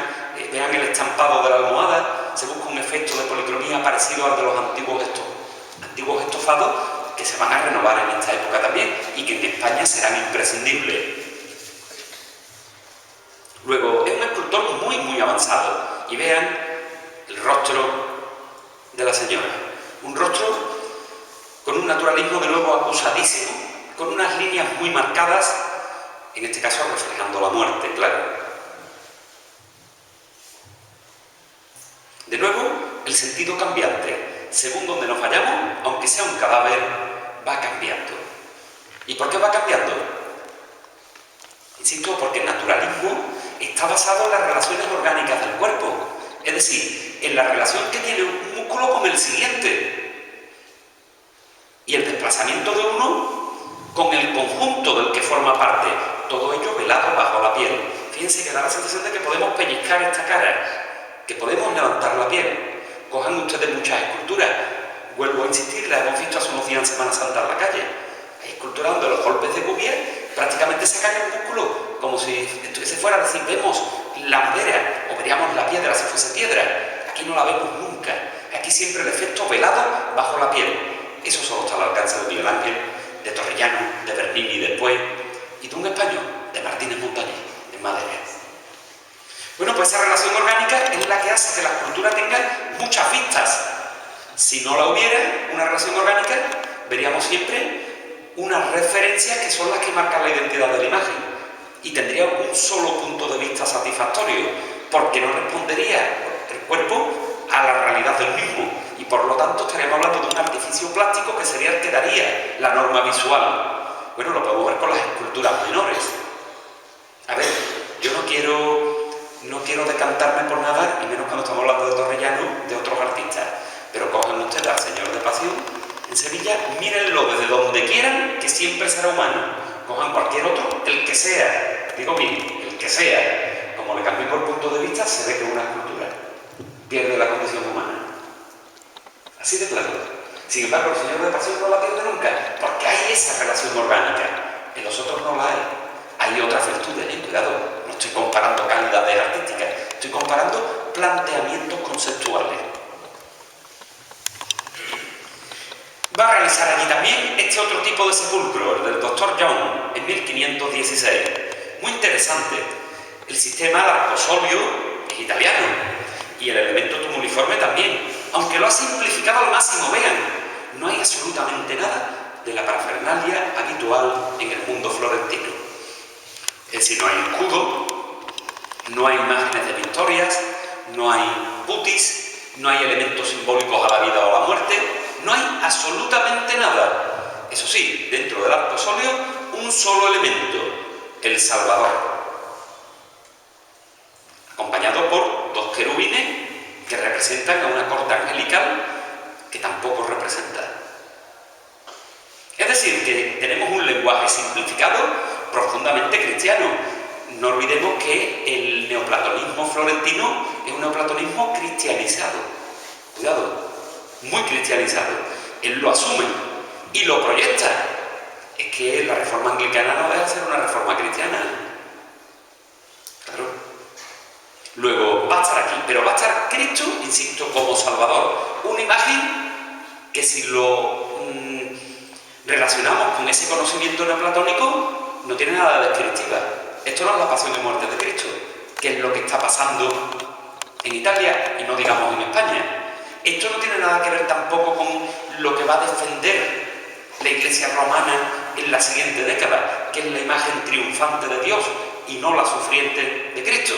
vean el estampado de la almohada, se busca un efecto de policromía parecido al de los antiguos estofados, que se van a renovar en esta época también y que en España serán imprescindibles. Luego, es un escultor muy avanzado, y vean el rostro de la señora, un rostro con un naturalismo de nuevo acusadísimo, con unas líneas muy marcadas, en este caso reflejando la muerte, claro. De nuevo, el sentido cambiante. Según donde nos vayamos, aunque sea un cadáver, va cambiando. ¿Y por qué va cambiando? Insisto, porque el naturalismo está basado en las relaciones orgánicas del cuerpo. Es decir, en la relación que tiene un músculo con el siguiente. Y el desplazamiento de uno con el conjunto del que forma parte. Todo ello velado bajo la piel. Fíjense que da la sensación de que podemos pellizcar esta cara, que podemos levantar la piel. Cojan ustedes muchas esculturas. Vuelvo a insistir, las hemos visto hace unos días en Semana Santa en la calle. Hay esculturas donde los golpes de Cuvier prácticamente sacan el músculo, como si estuviese fuera, es decir, vemos la madera o veríamos la piedra si fuese piedra. Aquí no la vemos nunca. Aquí siempre el efecto velado bajo la piel. Eso solo está al alcance de Miguel Ángel, de Torrellano, de Bernini después, y de un español, de Martínez Montañés, en madera. Bueno, pues esa relación orgánica es la que hace que la escultura tenga muchas vistas. Si no la hubiera, una relación orgánica, veríamos siempre unas referencias que son las que marcan la identidad de la imagen. Y tendría un solo punto de vista satisfactorio, porque no respondería el cuerpo a la realidad del mismo. Y por lo tanto estaríamos hablando de un artificio plástico que sería el que daría la norma visual. Bueno, lo podemos ver con las esculturas menores. A ver, yo no quiero decantarme por nada, y menos cuando estamos hablando de Torrellano, de otros artistas. Pero cojan ustedes al Señor de Pasión en Sevilla, mírenlo desde donde quieran, que siempre será humano. Cojan cualquier otro, el que sea, digo bien, el que sea. Como le cambie por punto de vista, se ve que es una escultura. Pierde la condición humana. Así de claro. Sin embargo, el Señor de Pasión no la pierde nunca, porque hay esa relación orgánica. En los otros no la hay. Hay otras virtudes, cuidado. No estoy comparando calidades artísticas, estoy comparando planteamientos conceptuales. Va a realizar allí también este otro tipo de sepulcro, el del Dr. Young, en 1516. Muy interesante. El sistema de arcosolio es italiano y el elemento tumuliforme también, aunque lo ha simplificado al máximo. Vean, no hay absolutamente nada de la parafernalia habitual en el mundo florentino. Es decir, no hay escudo, no hay imágenes de victorias, no hay putis, no hay elementos simbólicos a la vida o a la muerte, no hay absolutamente nada. Eso sí, dentro del arcosolio, un solo elemento, el Salvador, acompañado por dos querubines que representan a una corte angelical que tampoco representa. Es decir, que tenemos un lenguaje simplificado profundamente cristiano. No olvidemos que el neoplatonismo florentino es un neoplatonismo cristianizado. Cuidado, muy cristianizado. Él lo asume y lo proyecta. Es que la reforma anglicana no deja de ser una reforma cristiana. Claro. Luego va a estar aquí, pero va a estar Cristo, insisto, como Salvador. Una imagen que si lo relacionamos con ese conocimiento neoplatónico, no tiene nada de descriptiva. Esto no es la pasión y muerte de Cristo, que es lo que está pasando en Italia y no digamos en España. Esto no tiene nada que ver tampoco con lo que va a defender la Iglesia romana en la siguiente década, que es la imagen triunfante de Dios y no la sufriente de Cristo.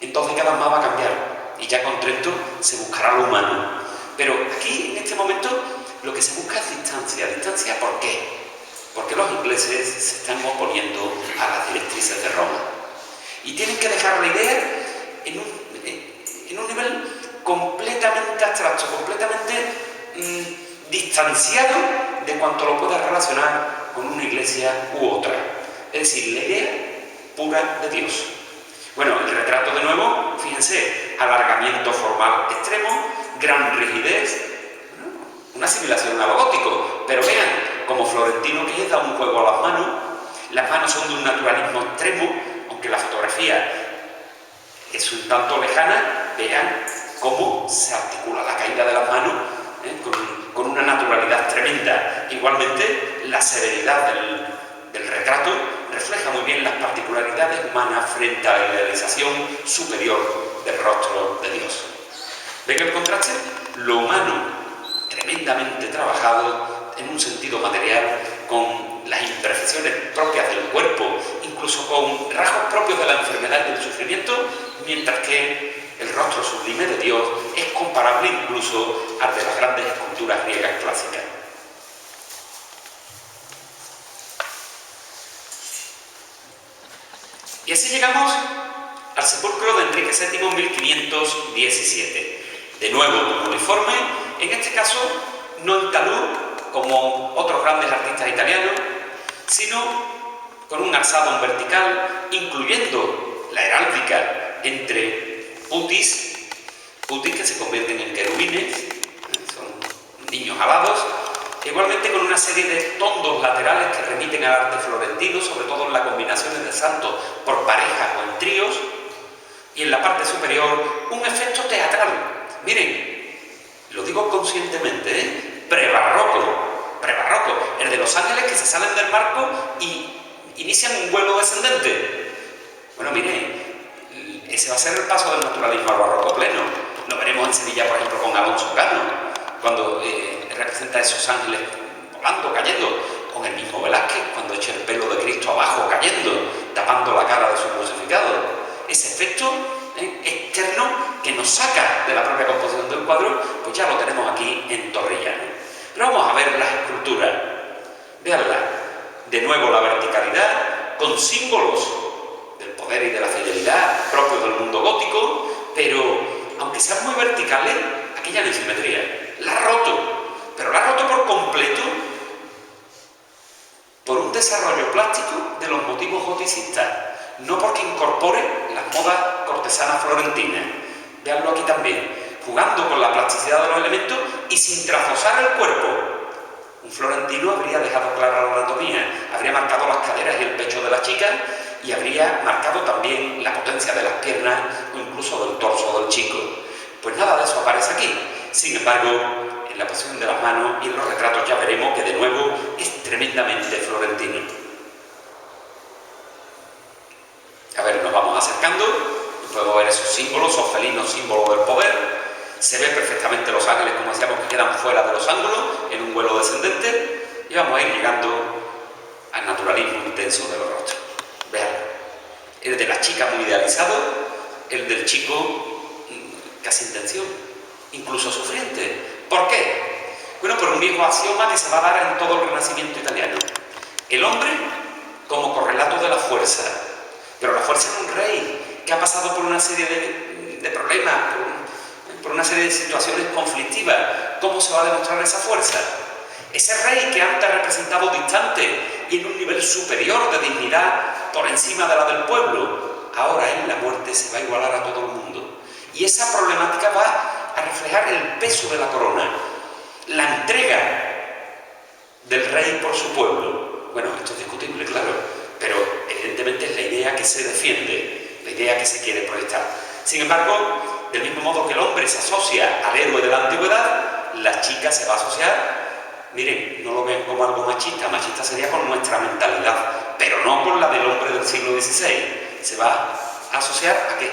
Entonces cada vez más va a cambiar y ya con Trento se buscará lo humano. Pero aquí, en este momento, lo que se busca es distancia. ¿Distancia por qué? Porque los ingleses se están oponiendo a las directrices de Roma. Y tienen que dejar la idea en un nivel completamente abstracto, completamente distanciado de cuanto lo pueda relacionar con una iglesia u otra. Es decir, la idea pura de Dios. Bueno, el retrato de nuevo, fíjense, alargamiento formal extremo, gran rigidez, una asimilación a lo gótico, pero vean, como Florentino que es, da un juego a las manos son de un naturalismo extremo, aunque la fotografía es un tanto lejana, vean cómo se articula la caída de las manos con una naturalidad tremenda. Igualmente, la severidad del retrato refleja muy bien las particularidades humanas frente a la idealización superior del rostro de Dios. ¿Ven el contraste? Lo humano tremendamente trabajado en un sentido material, con las imperfecciones propias del cuerpo, incluso con rasgos propios de la enfermedad y del sufrimiento, mientras que el rostro sublime de Dios es comparable incluso al de las grandes esculturas griegas clásicas. Y así llegamos al sepulcro de Enrique VII en 1517. De nuevo, tumuliforme, en este caso no en talud, como otros grandes artistas italianos, sino con un alzado en vertical, incluyendo la heráldica entre putis que se convierten en querubines, son niños alados, igualmente con una serie de tondos laterales que remiten al arte florentino, sobre todo en las combinaciones de santos por parejas o en tríos, y en la parte superior un efecto teatral. Miren, lo digo conscientemente, prebarroco, el de los ángeles que se salen del marco y inician un vuelo descendente. Bueno, miren, ese va a ser el paso del naturalismo al barroco pleno. Lo veremos en Sevilla, por ejemplo, con Alonso Cano, cuando representa a esos ángeles volando, cayendo, con el mismo Velázquez, cuando echa el pelo de Cristo abajo, cayendo, tapando la cara de su crucificado. Ese efecto externo que nos saca de la propia composición del cuadro, pues ya lo tenemos aquí en Torrellano. Pero vamos a ver las esculturas. Veanla. De nuevo la verticalidad, con símbolos del poder y de la fidelidad propios del mundo gótico, pero aunque sean muy verticales, aquí ya no hay simetría. La ha roto, pero la ha roto por completo por un desarrollo plástico de los motivos goticistas, no porque incorpore las modas cortesanas florentinas. Veanlo aquí también, jugando con la plasticidad de los elementos y sin trasfosar el cuerpo. Un florentino habría dejado clara la anatomía, habría marcado las caderas y el pecho de la chica y habría marcado también la potencia de las piernas o incluso del torso del chico. Pues nada de eso aparece aquí. Sin embargo, en la posición de las manos y en los retratos ya veremos que de nuevo es tremendamente florentino. A ver, nos vamos acercando y podemos ver esos símbolos, esos felinos símbolos del poder. Se ve perfectamente los ángeles, como decíamos, que quedan fuera de los ángulos en un vuelo descendente, y vamos a ir llegando al naturalismo intenso de los rostros. Vean, el de la chica muy idealizado, el del chico casi en tensión, incluso sufriente. ¿Por qué? Bueno, por un viejo axioma que se va a dar en todo el Renacimiento italiano. El hombre como correlato de la fuerza, pero la fuerza es un rey que ha pasado por una serie de problemas, por una serie de situaciones conflictivas. ¿Cómo se va a demostrar esa fuerza? Ese rey que antes ha representado distante y en un nivel superior de dignidad por encima de la del pueblo, ahora en la muerte se va a igualar a todo el mundo. Y esa problemática va a reflejar el peso de la corona, la entrega del rey por su pueblo. Bueno, esto es discutible, claro, pero evidentemente es la idea que se defiende, la idea que se quiere proyectar. Sin embargo, del mismo modo que el hombre se asocia al héroe de la antigüedad, la chica se va a asociar, miren, no lo ven como algo machista, machista sería con nuestra mentalidad, pero no con la del hombre del siglo XVI. Se va a asociar ¿a qué?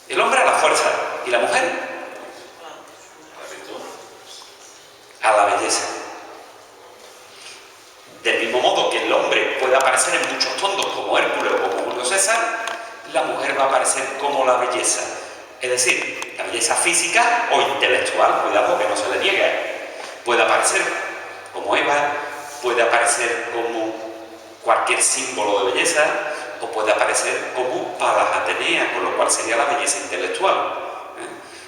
El hombre a la fuerza y la mujer a la belleza. Del mismo modo que el hombre puede aparecer en muchos tondos como Hércules o como Julio César, la mujer va a aparecer como la belleza. Es decir, la belleza física o intelectual, cuidado que no se le niegue. Puede aparecer como Eva, puede aparecer como cualquier símbolo de belleza, o puede aparecer como Palas Atenea, con lo cual sería la belleza intelectual.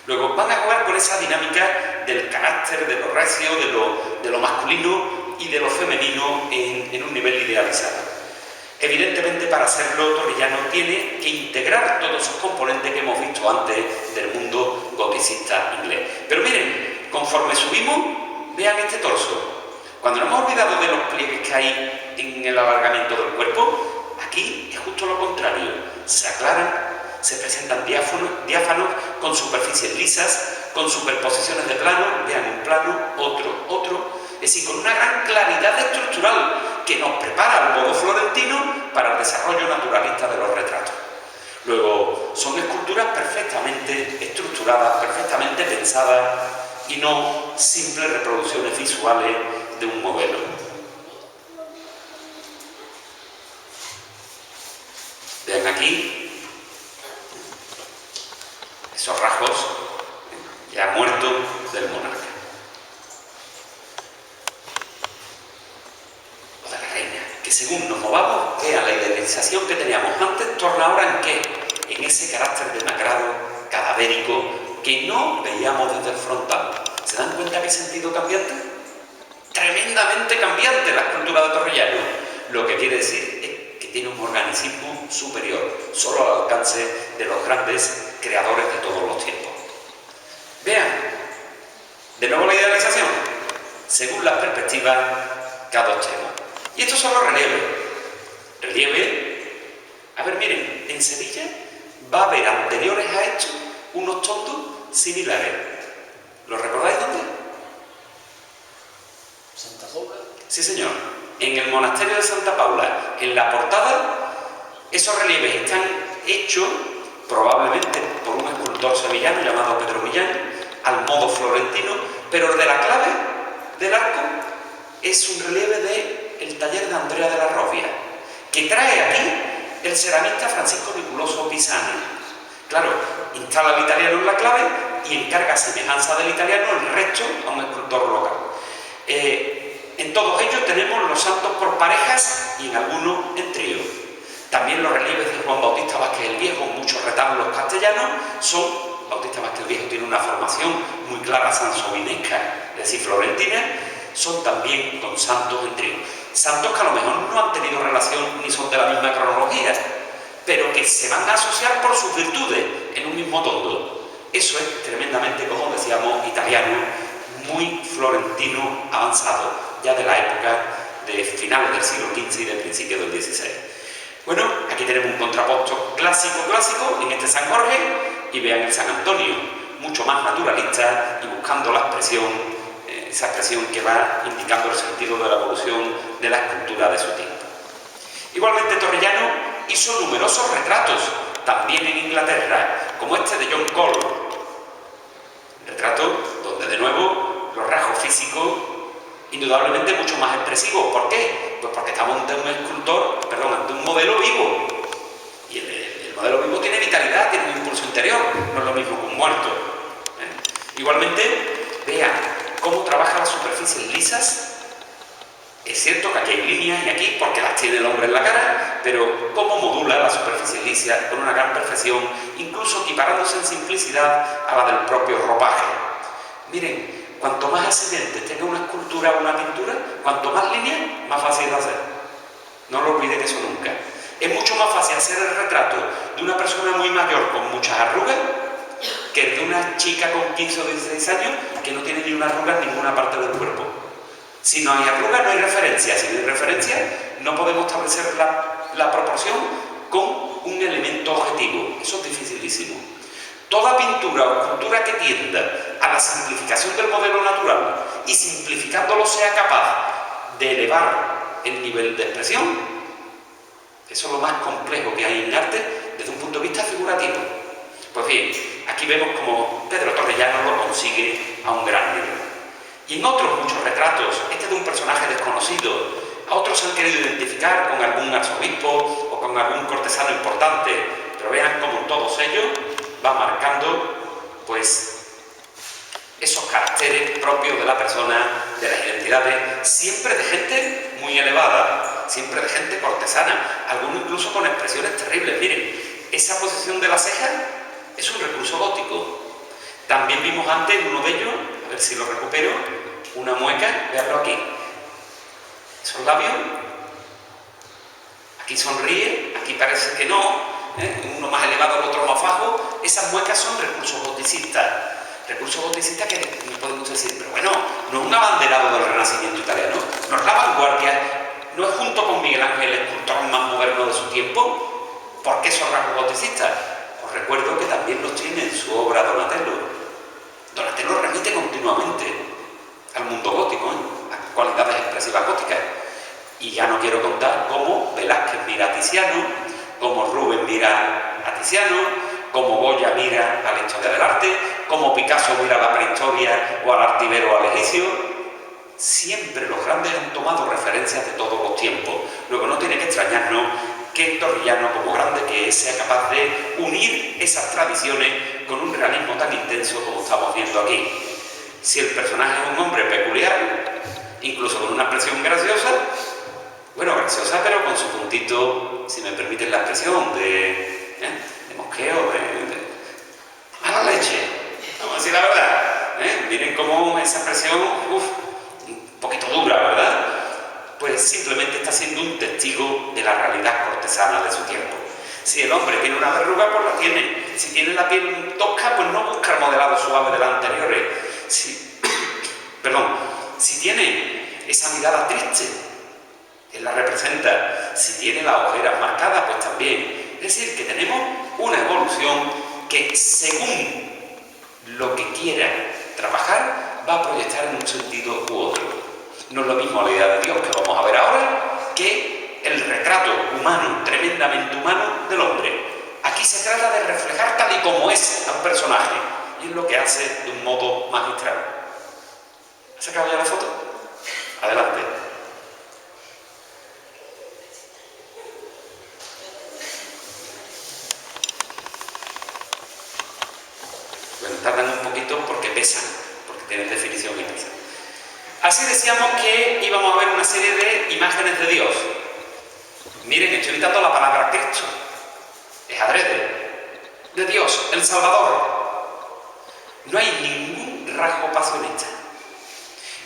Luego van a jugar con esa dinámica del carácter, de lo recio, de lo masculino y de lo femenino en un nivel idealizado. Evidentemente, para hacerlo, Torrigiano tiene que integrar todos esos componentes que hemos visto antes del mundo goticista inglés. Pero miren, conforme subimos, vean este torso. Cuando nos hemos olvidado de los pliegues que hay en el alargamiento del cuerpo, aquí es justo lo contrario. Se aclaran, se presentan diáfanos con superficies lisas, con superposiciones de plano, vean un plano, otro, es decir, con una gran claridad estructural que nos prepara al modo florentino para el desarrollo naturalista de los retratos. Luego, son esculturas perfectamente estructuradas, perfectamente pensadas y no simples reproducciones visuales de un modelo. Vean aquí esos rasgos ya muertos del monarca. O de la reina, que según nos movamos, vean la idealización que teníamos antes, torna ahora en qué? En ese carácter demacrado, cadavérico, que no veíamos desde el frontal. ¿Se dan cuenta qué sentido cambiante? Tremendamente cambiante la escultura de Torrigiano. Lo que quiere decir es que tiene un organicismo superior, solo al alcance de los grandes creadores de todos los tiempos. Vean, de nuevo la idealización, según las perspectivas, cada extremo. Y estos son los relieves. Relieve, a ver, miren, en Sevilla va a haber anteriores a esto unos tondos similares. ¿Los recordáis dónde? Santa Paula. Sí, señor. En el monasterio de Santa Paula, en la portada, esos relieves están hechos probablemente por un escultor sevillano llamado Pedro Millán, al modo florentino, pero el de la clave del arco es un relieve del taller de Andrea de la Robbia, que trae aquí el ceramista Francisco Niculoso Pisani. Claro, instala el italiano en la clave y encarga a semejanza del italiano el resto a un escultor local. En todos ellos tenemos los santos por parejas y en algunos en trío. También los relieves de Juan Bautista Vázquez el Viejo, muchos retablos castellanos, son... Bautista Vázquez el Viejo tiene una formación muy clara sansovinesca, es decir, florentina, son también con santos en trío. Santos que a lo mejor no han tenido relación ni son de la misma cronología, pero que se van a asociar por sus virtudes en un mismo tondo. Eso es tremendamente, como decíamos, italiano, muy florentino avanzado, ya de la época de finales del siglo XV y de principios del XVI. Bueno, aquí tenemos un contrapunto clásico en este San Jorge, y vean el San Antonio, mucho más naturalista y buscando la expresión, esa expresión que va indicando el sentido de la evolución de la escultura de su tiempo. Igualmente Torrellano hizo numerosos retratos, también en Inglaterra, como este de John Cole, retrato donde de nuevo los rasgos físicos indudablemente mucho más expresivos. ¿Por qué? Pues porque estamos ante un escultor, perdón, ante un modelo vivo. Y el modelo vivo tiene vitalidad, tiene un impulso interior, no es lo mismo que un muerto. Igualmente, vean cómo trabaja las superficies lisas. Es cierto que aquí hay líneas y aquí, porque las tiene el hombre en la cara, pero cómo modula la superficie lisa con una gran perfección, incluso equiparándose en simplicidad a la del propio ropaje. Miren, cuanto más accidentes tenga una escultura o una pintura, cuanto más líneas, más fácil de hacer. No lo olviden eso nunca. Es mucho más fácil hacer el retrato de una persona muy mayor con muchas arrugas que de una chica con 15 o 16 años que no tiene ni una arruga en ninguna parte del cuerpo. Si no hay arruga, no hay referencia. Si no hay referencia, no podemos establecer la proporción con un elemento objetivo. Eso es dificilísimo. Toda pintura o escultura que tienda a la simplificación del modelo natural y simplificándolo sea capaz de elevar el nivel de expresión, eso es lo más complejo que hay en arte desde un punto de vista figurativo. Pues bien, aquí vemos como Pedro Torrellano lo consigue a un gran nivel. Y en otros muchos retratos, este de un personaje desconocido, a otros se han querido identificar con algún arzobispo o con algún cortesano importante, pero vean cómo en todos ellos va marcando pues esos caracteres propios de la persona, de las identidades, siempre de gente muy elevada, siempre de gente cortesana, algunos incluso con expresiones terribles. Miren, esa posición de la ceja es un recurso gótico. También vimos antes en uno de ellos, a ver si lo recupero, una mueca, veanlo aquí. Esos labios, aquí sonríe, aquí parece que no, uno más elevado, el otro más bajo. Esas muecas son recursos goticistas. Recursos goticistas que no podemos decir, pero bueno, no es un abanderado del Renacimiento italiano, no es la vanguardia, no es junto con Miguel Ángel el escultor más moderno de su tiempo. ¿Por qué son rasgos goticistas? Os recuerdo que también los tiene en su obra Donatello. Donatello remite continuamente al mundo gótico, a cualidades expresivas góticas. Y ya no quiero contar cómo Velázquez mira a Tiziano, cómo Rubens mira a Tiziano, cómo Goya mira a la historia del arte, cómo Picasso mira a la prehistoria o al arte ibero o al egipcio. Siempre los grandes han tomado referencias de todos los tiempos. Luego no tiene que extrañarnos que Torrellano, como grande que es, sea capaz de unir esas tradiciones con un realismo tan intenso como estamos viendo aquí. Si el personaje es un hombre peculiar, incluso con una expresión graciosa, bueno, graciosa pero con su puntito, si me permiten la expresión, de mosqueo, de mala leche, vamos a decir la verdad. Miren cómo esa expresión, un poquito dura, ¿verdad? Pues simplemente está siendo un testigo de la realidad cortesana de su tiempo. Si el hombre tiene una verruga, pues la tiene. Si tiene la piel tosca, pues no busca el modelado suave de la anterior. Si tiene esa mirada triste, él la representa. Si tiene las ojeras marcadas, pues también. Es decir, que tenemos una evolución que, según lo que quiera trabajar, va a proyectar en un sentido u otro. No es lo mismo la idea de Dios que vamos a ver ahora que el retrato humano, tremendamente humano, del hombre. Aquí se trata de reflejar tal y como es a un personaje, y es lo que hace de un modo magistral. ¿Has sacado ya la foto? Adelante. Bueno, tardan un poquito porque pesan, porque tienen definición y pesan. Así decíamos que íbamos a ver una serie de imágenes de Dios. Miren, estoy evitando la palabra Cristo. Es adrede. De Dios, el Salvador. No hay ningún rasgo pasionista.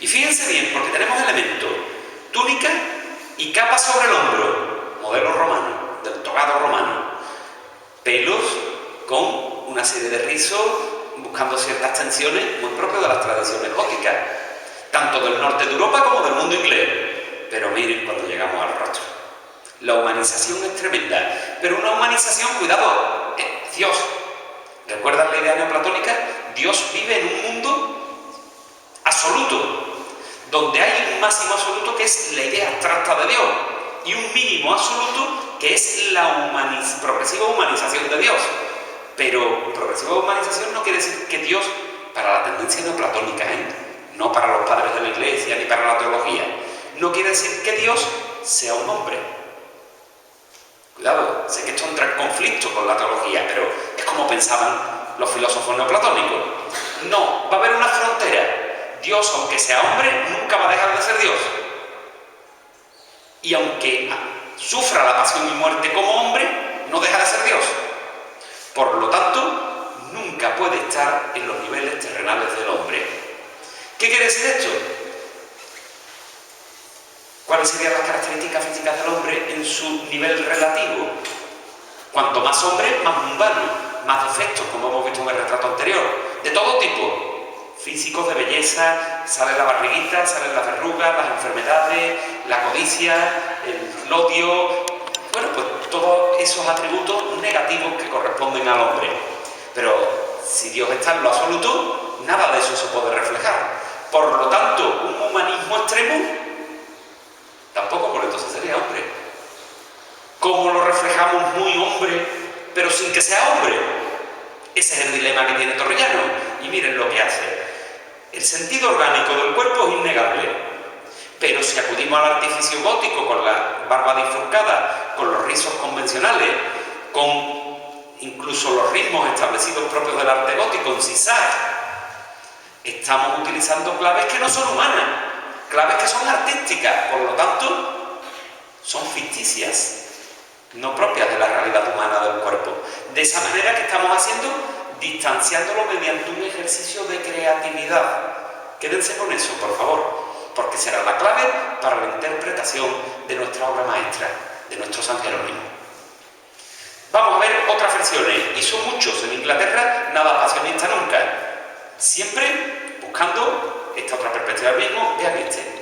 Y fíjense bien, porque tenemos elementos: túnica y capa sobre el hombro, modelo romano, del togado romano. Pelos con una serie de rizos, buscando ciertas tensiones muy propias de las tradiciones góticas, tanto del norte de Europa como del mundo inglés. Pero miren cuando llegamos al rostro. La humanización es tremenda, pero una humanización, cuidado, es Dios. ¿Recuerdan la idea neoplatónica? Dios vive en un mundo absoluto, donde hay un máximo absoluto que es la idea abstracta de Dios y un mínimo absoluto que es la progresiva humanización de Dios. Pero progresiva humanización no quiere decir que Dios, para la tendencia neoplatónica, no para los padres de la Iglesia ni para la teología, no quiere decir que Dios sea un hombre. Cuidado, sé que esto entra en conflicto con la teología, pero es como pensaban los filósofos neoplatónicos. No, va a haber una frontera. Dios, aunque sea hombre, nunca va a dejar de ser Dios. Y aunque sufra la pasión y muerte como hombre, no deja de ser Dios. Por lo tanto, nunca puede estar en los niveles terrenales del hombre. ¿Qué quiere decir esto? ¿Cuáles serían las características físicas del hombre en su nivel relativo? Cuanto más hombre, más mundano, más defectos, como hemos visto en el retrato anterior, de todo tipo. Físicos, de belleza, sale la barriguita, salen las verrugas, las enfermedades, la codicia, el odio. Bueno, pues todos esos atributos negativos que corresponden al hombre. Pero si Dios está en lo absoluto, nada de eso se puede reflejar. Por lo tanto, un humanismo extremo tampoco, por entonces sería hombre. ¿Cómo lo reflejamos muy hombre, pero sin que sea hombre? Ese es el dilema que tiene Torrellano. Y miren lo que hace. El sentido orgánico del cuerpo es innegable. Pero si acudimos al artificio gótico con la barba disfurcada, con los rizos convencionales, con incluso los ritmos establecidos propios del arte gótico en zigzag, estamos utilizando claves que no son humanas, claves que son artísticas, por lo tanto, son ficticias, no propias de la realidad humana del cuerpo. De esa manera que estamos haciendo, distanciándolo mediante un ejercicio de creatividad. Quédense con eso, por favor, porque será la clave para la interpretación de nuestra obra maestra, de nuestro San Jerónimo. Vamos a ver otras versiones. Hizo muchos en Inglaterra, nada pasionista nunca. Siempre buscando esta otra perspectiva del mismo. Vean este.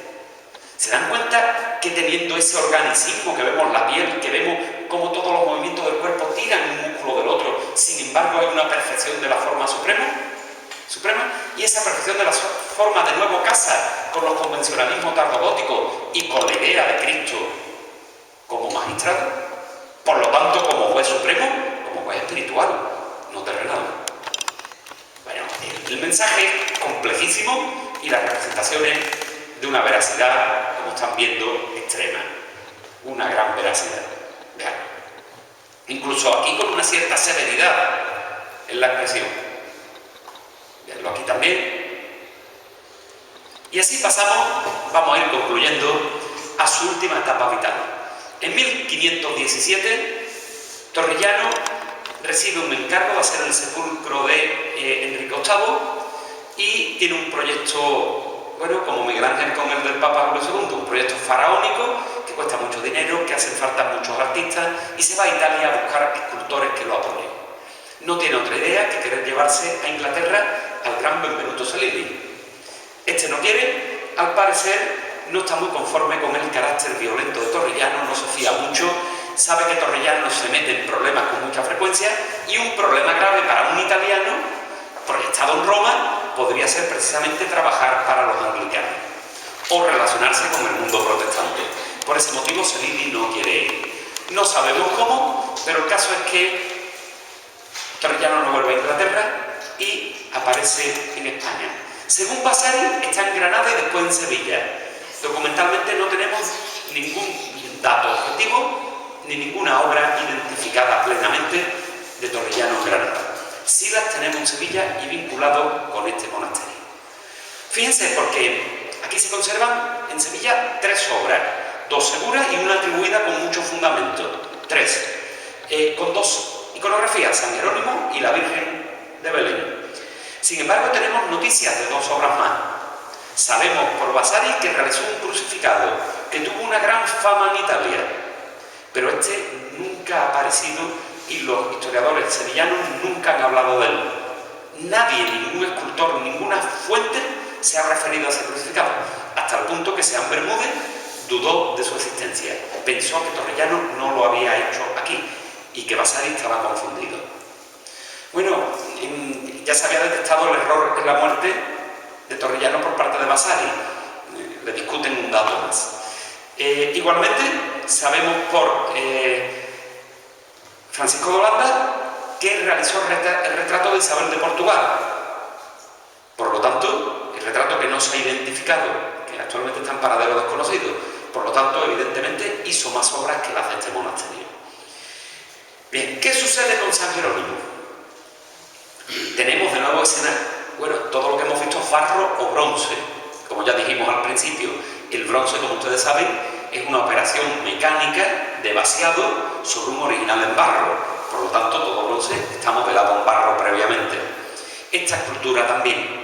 ¿Se dan cuenta que teniendo ese organicismo, que vemos la piel, que vemos cómo todos los movimientos del cuerpo tiran un músculo del otro, sin embargo hay una perfección de la forma suprema? Y esa perfección de la forma de nuevo casa con los convencionalismos tardogóticos y con la idea de Cristo como magistrado, por lo tanto como juez supremo, como juez espiritual, no terrenal. Bueno, el mensaje es complejísimo y las representaciones de una veracidad, como están viendo, extrema. Una gran veracidad. Vean. Incluso aquí con una cierta severidad en la expresión. Veanlo aquí también. Y así pasamos, vamos a ir concluyendo, a su última etapa vital. En 1517, Torrellano recibe un encargo de hacer el sepulcro de Enrique VIII y tiene un proyecto, bueno, como Miguel Ángel con el del Papa Pablo II, un proyecto faraónico que cuesta mucho dinero, que hacen falta muchos artistas, y se va a Italia a buscar escultores que lo apoyen. No tiene otra idea que querer llevarse a Inglaterra al gran Benvenuto Cellini. Este no quiere, al parecer no está muy conforme con el carácter violento de Torrellano, no se fía mucho, sabe que Torrellano se mete en problemas con mucha frecuencia y un problema grave para un italiano proyectado en Roma podría ser precisamente trabajar para los anglicanos o relacionarse con el mundo protestante. Por ese motivo Cellini no quiere ir. No sabemos cómo, pero el caso es que Torrellano no vuelve a Inglaterra y aparece en España. Según Vasari, está en Granada y después en Sevilla. Documentalmente no tenemos ningún dato objetivo ni ninguna obra identificada plenamente de Torrellano en Granada. Sí las tenemos en Sevilla y vinculado con este monasterio. Fíjense, porque Aquí se conservan en Sevilla 3 obras, 2 seguras y una atribuida con mucho fundamento, 3, con 2 iconografías, San Jerónimo y la Virgen de Belén. Sin embargo, tenemos noticias de 2 obras más. Sabemos por Vasari que realizó un crucificado que tuvo una gran fama en Italia, pero este nunca ha aparecido y los historiadores sevillanos nunca han hablado de él. Nadie, ningún escultor, ninguna fuente se ha referido a ese crucificado, hasta el punto que Sean Bermúdez dudó de su existencia. Pensó que Torrellano no lo había hecho aquí y que Vasari estaba confundido. Bueno, ya se había detectado el error en la muerte de Torrellano por parte de Vasari. Le discuten un dato más. Igualmente, sabemos por Francisco de Holanda que realizó el retrato de Isabel de Portugal. Por lo tanto, el retrato que no se ha identificado, que actualmente está en paradero desconocido, por lo tanto, evidentemente, hizo más obras que las de este monasterio. Bien, ¿qué sucede con San Jerónimo? Tenemos de nuevo escena, bueno, todo lo que hemos visto es barro o bronce. Como ya dijimos al principio, el bronce, como ustedes saben, es una operación mecánica de vaciado sobre un original en barro. Por lo tanto, todo bronce está modelado en barro previamente. Esta escultura también.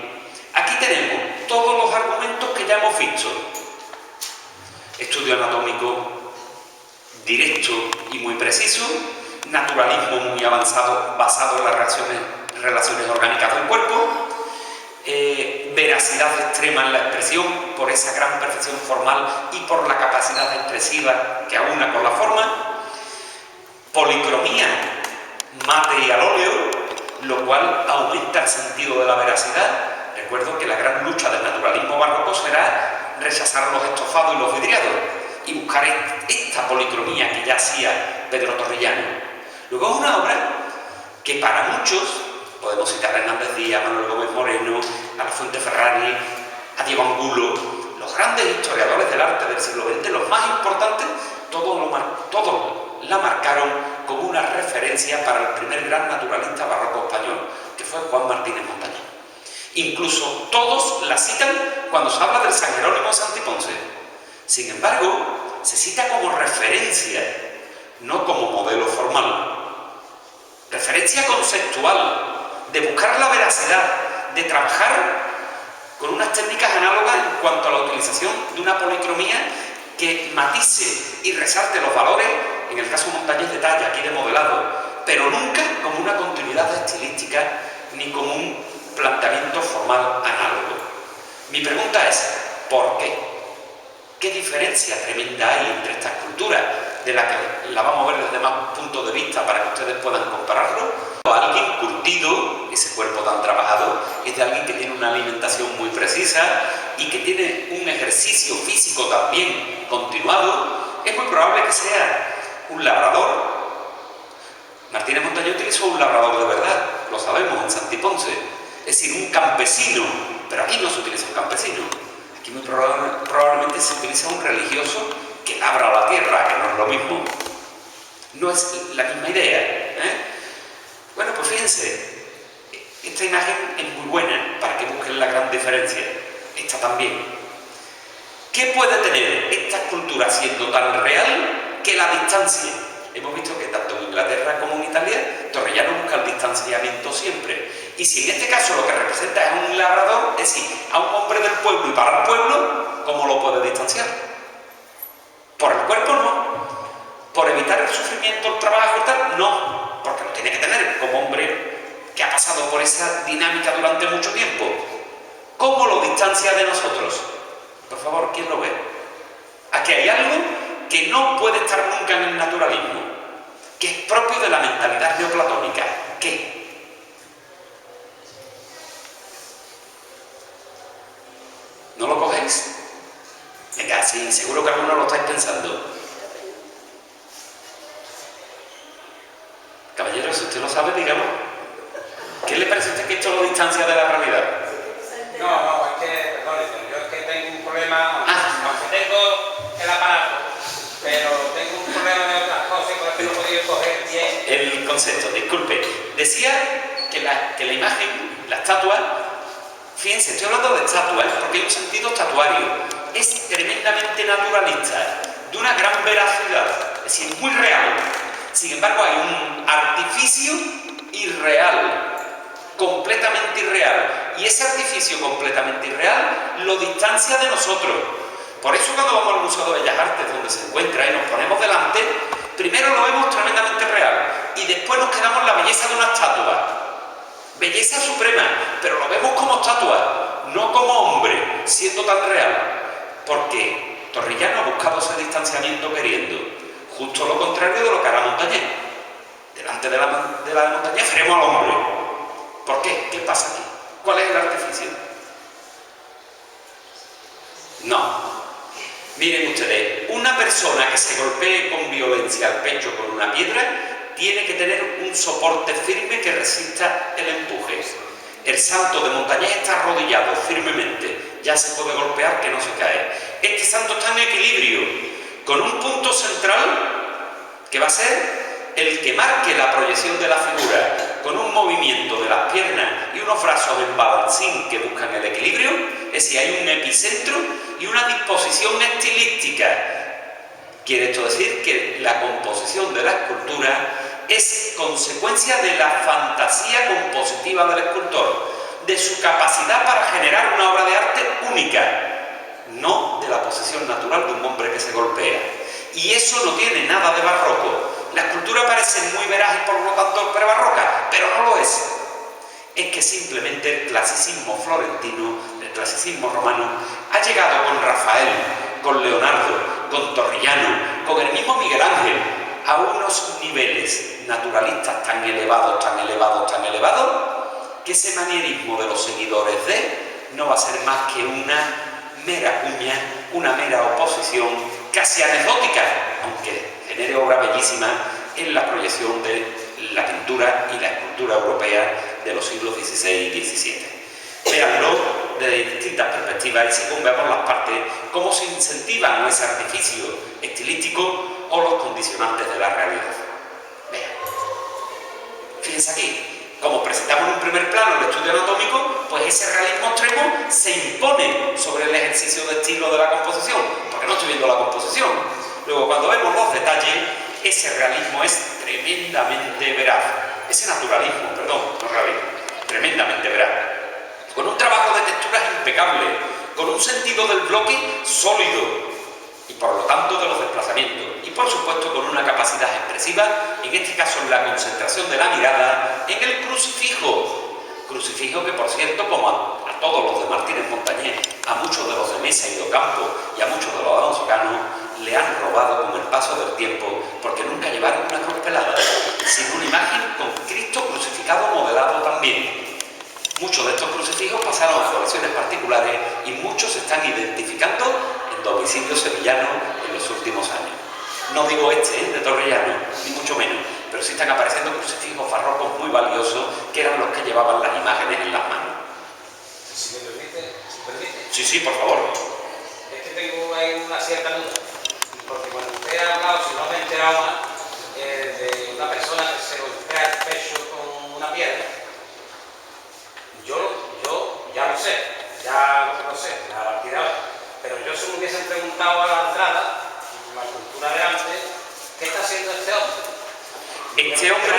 Aquí tenemos todos los argumentos que ya hemos visto. Estudio anatómico directo y muy preciso, naturalismo muy avanzado basado en las relaciones orgánicas del cuerpo, veracidad extrema en la expresión por esa gran perfección formal y por la capacidad expresiva que aúna con la forma, policromía, mate y al óleo, lo cual aumenta el sentido de la veracidad. Recuerdo que la gran lucha del naturalismo barroco será rechazar los estofados y los vidriados y buscar esta policromía que ya hacía Pedro Torrellano. Luego es una obra que para muchos, podemos citar a Hernández Díaz, a Manuel Gómez Moreno, a La Fuente Ferrari, a Diego Angulo, los grandes historiadores del arte del siglo XX, los más importantes, todos la marcaron como una referencia para el primer gran naturalista barroco español, que fue Juan Martínez Montañés. Incluso todos la citan cuando se habla del San Jerónimo de Santiponce. Sin embargo, se cita como referencia, no como modelo formal. Referencia conceptual, de buscar la veracidad, de trabajar con unas técnicas análogas en cuanto a la utilización de una policromía que matice y resalte los valores, en el caso Montañés de talla, aquí de modelado, pero nunca como una continuidad estilística ni como un planteamiento formal análogo. Mi pregunta es, ¿por qué? ¿Qué diferencia tremenda hay entre esta escultura, de la que la vamos a ver desde más puntos de vista para que ustedes puedan compararlo? Alguien curtido, ese cuerpo tan trabajado, es de alguien que tiene una alimentación muy precisa y que tiene un ejercicio físico también continuado. Es muy probable que sea un labrador. Martínez Montañés utilizó un labrador de verdad, lo sabemos, en Santiponce. Es decir, un campesino, pero aquí no se utiliza un campesino. Aquí muy probablemente se utiliza un religioso que labra la tierra, que no es lo mismo. No es la misma idea, Bueno, pues fíjense, esta imagen es muy buena para que busquen la gran diferencia. Esta también. ¿Qué puede tener esta escultura siendo tan real que la distancia? Hemos visto que tanto en Inglaterra como en Italia, Torrellano busca el distanciamiento siempre. Y si en este caso lo que representa es un labrador, es decir, a un hombre del pueblo y para el pueblo, ¿cómo lo puede distanciar? Por el cuerpo no. Por evitar el sufrimiento, el trabajo y tal, no. Porque lo tiene que tener como hombre que ha pasado por esa dinámica durante mucho tiempo. ¿Cómo lo distancia de nosotros? Por favor, ¿quién lo ve? Aquí hay algo que no puede estar nunca en el naturalismo, que es propio de la mentalidad neoplatónica. ¿Qué? ¿No lo cogéis? Venga, sí, seguro que algunos lo estáis pensando. Caballero, si usted lo sabe, dígalo. ¿Qué le parece a usted que esto lo distancia de la realidad? No, es que, perdón, yo es que tengo un problema, aunque tengo el aparato, pero tengo un problema de otras cosas y por eso no he podido coger bien. El concepto, disculpe. Decía que la imagen, la estatua, Fíjense, estoy hablando de estatuas, porque hay un sentido estatuario. Es tremendamente naturalista, de una gran veracidad, es decir, muy real. Sin embargo, hay un artificio irreal, completamente irreal. Y ese artificio completamente irreal lo distancia de nosotros. Por eso cuando vamos al Museo de Bellas Artes, donde se encuentra, y nos ponemos delante, primero lo vemos tremendamente real, y después nos quedamos en la belleza de una estatua. Belleza suprema, pero lo vemos como estatua, no como hombre, siendo tan real. Porque Torrellano ha buscado ese distanciamiento queriendo justo lo contrario de lo que hará Montañés. Delante de la Montañés veremos al hombre. ¿Por qué? ¿Qué pasa aquí? ¿Cuál es el artificio? No. Miren ustedes, una persona que se golpee con violencia al pecho con una piedra tiene que tener un soporte firme que resista el empuje. El santo de Montañés está arrodillado firmemente, ya se puede golpear que no se cae. Este santo está en equilibrio, con un punto central que va a ser el que marque la proyección de la figura, con un movimiento de las piernas y unos brazos en balancín que buscan el equilibrio. Es decir, hay un epicentro y una disposición estilística. Quiere esto decir que la composición de la escultura es consecuencia de la fantasía compositiva del escultor, de su capacidad para generar una obra de arte única, no de la posición natural de un hombre que se golpea. Y eso no tiene nada de barroco. La escultura parece muy veraz y por lo tanto prebarroca, pero no lo es. Es que simplemente el clasicismo florentino, el clasicismo romano, ha llegado con Rafael, con Leonardo, con Torrellano, con el mismo Miguel Ángel, a unos niveles naturalistas tan elevados, tan elevados, tan elevados, que ese manierismo de los seguidores de no va a ser más que una mera cuña, una mera oposición casi anecdótica, aunque genere obra bellísima en la proyección de la pintura y la escultura europea de los siglos XVI y XVII. Véanlo desde distintas perspectivas y según veamos las partes, cómo se incentivan ese artificio estilístico o los condicionantes de la realidad. Vean. Fíjense aquí, como presentamos en un primer plano el estudio anatómico, pues ese realismo extremo se impone sobre el ejercicio de estilo de la composición, porque no estoy viendo la composición. Luego, cuando vemos los detalles, ese realismo es tremendamente veraz. Ese naturalismo, perdón, no realismo, tremendamente veraz. Con un trabajo de texturas impecable, con un sentido del bloque sólido y por lo tanto de los desplazamientos, y por supuesto con una capacidad expresiva, en este caso en la concentración de la mirada en el crucifijo que por cierto, como a todos los de Martínez Montañés, a muchos de los de Mesa y Docampo y a muchos de los de Alonso Cano le han robado con el paso del tiempo, porque nunca llevaron una cruz pelada, sino una imagen con Cristo crucificado modelado también. Muchos de estos crucifijos pasaron a colecciones particulares y muchos se están identificando en domicilios sevillanos en los últimos años. No digo de Torrellano, ni mucho menos, pero sí están apareciendo crucifijos barrocos muy valiosos que eran los que llevaban las imágenes en las manos. Si me permite. Sí, por favor. Es que tengo ahí una cierta duda, porque cuando usted ha hablado, si no me he enterado más, de una persona que se golpea el pecho con una piedra, yo ya lo sé, ya la tiraba, pero yo si me hubiesen preguntado a la entrada, en la cultura de antes, ¿qué está haciendo este hombre? Este hombre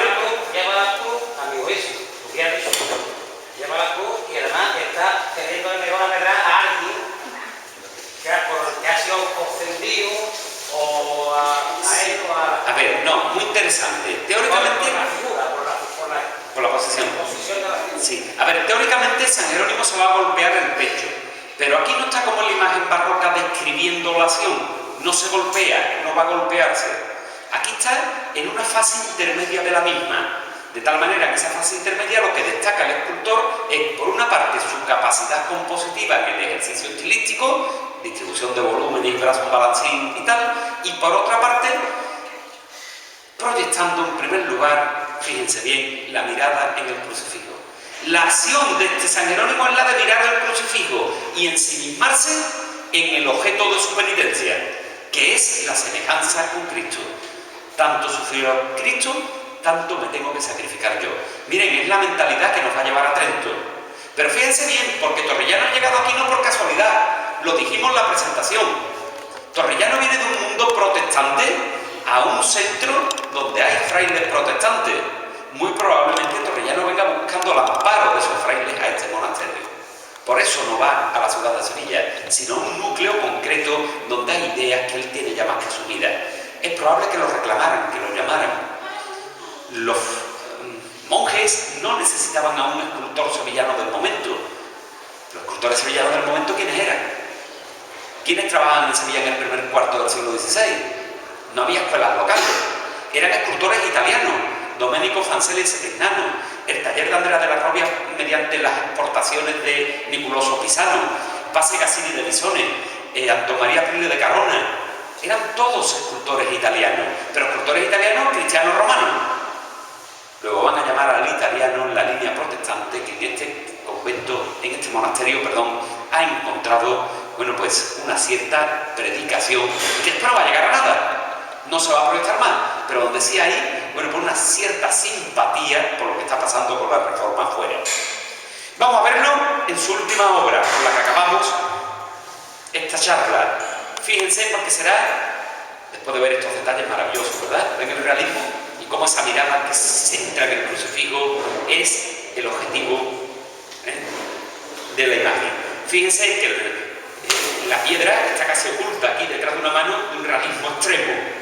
lleva la cruz a mi juicio, tú ya has dicho, lleva la cruz y además está teniendo el mejor a medrar a alguien que ha sido ofendido o a él o a... A ver, no, muy interesante. Teóricamente... Por la figura, por la posición. posición de la figura. Sí, a ver, teóricamente San Jerónimo se va a golpear el pecho, pero aquí no está como en la imagen barroca describiendo la acción, no se golpea, no va a golpearse. Aquí está en una fase intermedia de la misma, de tal manera que esa fase intermedia lo que destaca el escultor es, por una parte, su capacidad compositiva en el ejercicio estilístico, distribución de volúmenes, brazos, balancín y tal, y por otra parte, proyectando en primer lugar, fíjense bien, la mirada en el crucifijo. La acción de este San Jerónimo es la de mirar el crucifijo y ensimismarse en el objeto de su penitencia, que es la semejanza con Cristo. Tanto sufrió Cristo, tanto me tengo que sacrificar yo. Miren, es la mentalidad que nos va a llevar a Trento. Pero fíjense bien, porque Torrellano ha llegado aquí no por casualidad, lo dijimos en la presentación. Torrellano viene de un mundo protestante a un centro donde hay frailes protestantes. Muy probablemente Torrellano venga buscando el amparo de esos frailes a este monasterio. Por eso no va a la ciudad de Sevilla, sino a un núcleo concreto donde hay ideas que él tiene ya más que asumidas. Es probable que lo reclamaran, que lo llamaran. Los monjes no necesitaban a un escultor sevillano del momento. Los escultores sevillanos del momento, ¿quiénes eran? ¿Quiénes trabajaban en Sevilla en el primer cuarto del siglo XVI? No había escuelas locales. Eran escultores italianos, Domenico Fancelli y Setignano, el taller de Andrea de la Robbia mediante las exportaciones de Niculoso Pisano, Pase Cassini de Bisone, Anton Maria Prilio de Carona. Eran todos escultores italianos, pero escultores italianos cristianos romanos. Luego van a llamar al italiano la línea protestante que en este convento, en este monasterio, perdón, ha encontrado, bueno, pues una cierta predicación que espero no va a llegar a nada. No se va a proyectar más, pero donde sí hay, bueno, pues una cierta simpatía por lo que está pasando con la reforma afuera. Vamos a verlo en su última obra, con la que acabamos esta charla. Fíjense, porque será, después de ver estos detalles maravillosos, ¿verdad?, en el realismo, y cómo esa mirada que se centra en el crucifijo es el objetivo de la imagen. Fíjense que la piedra está casi oculta aquí detrás de una mano, de un realismo extremo.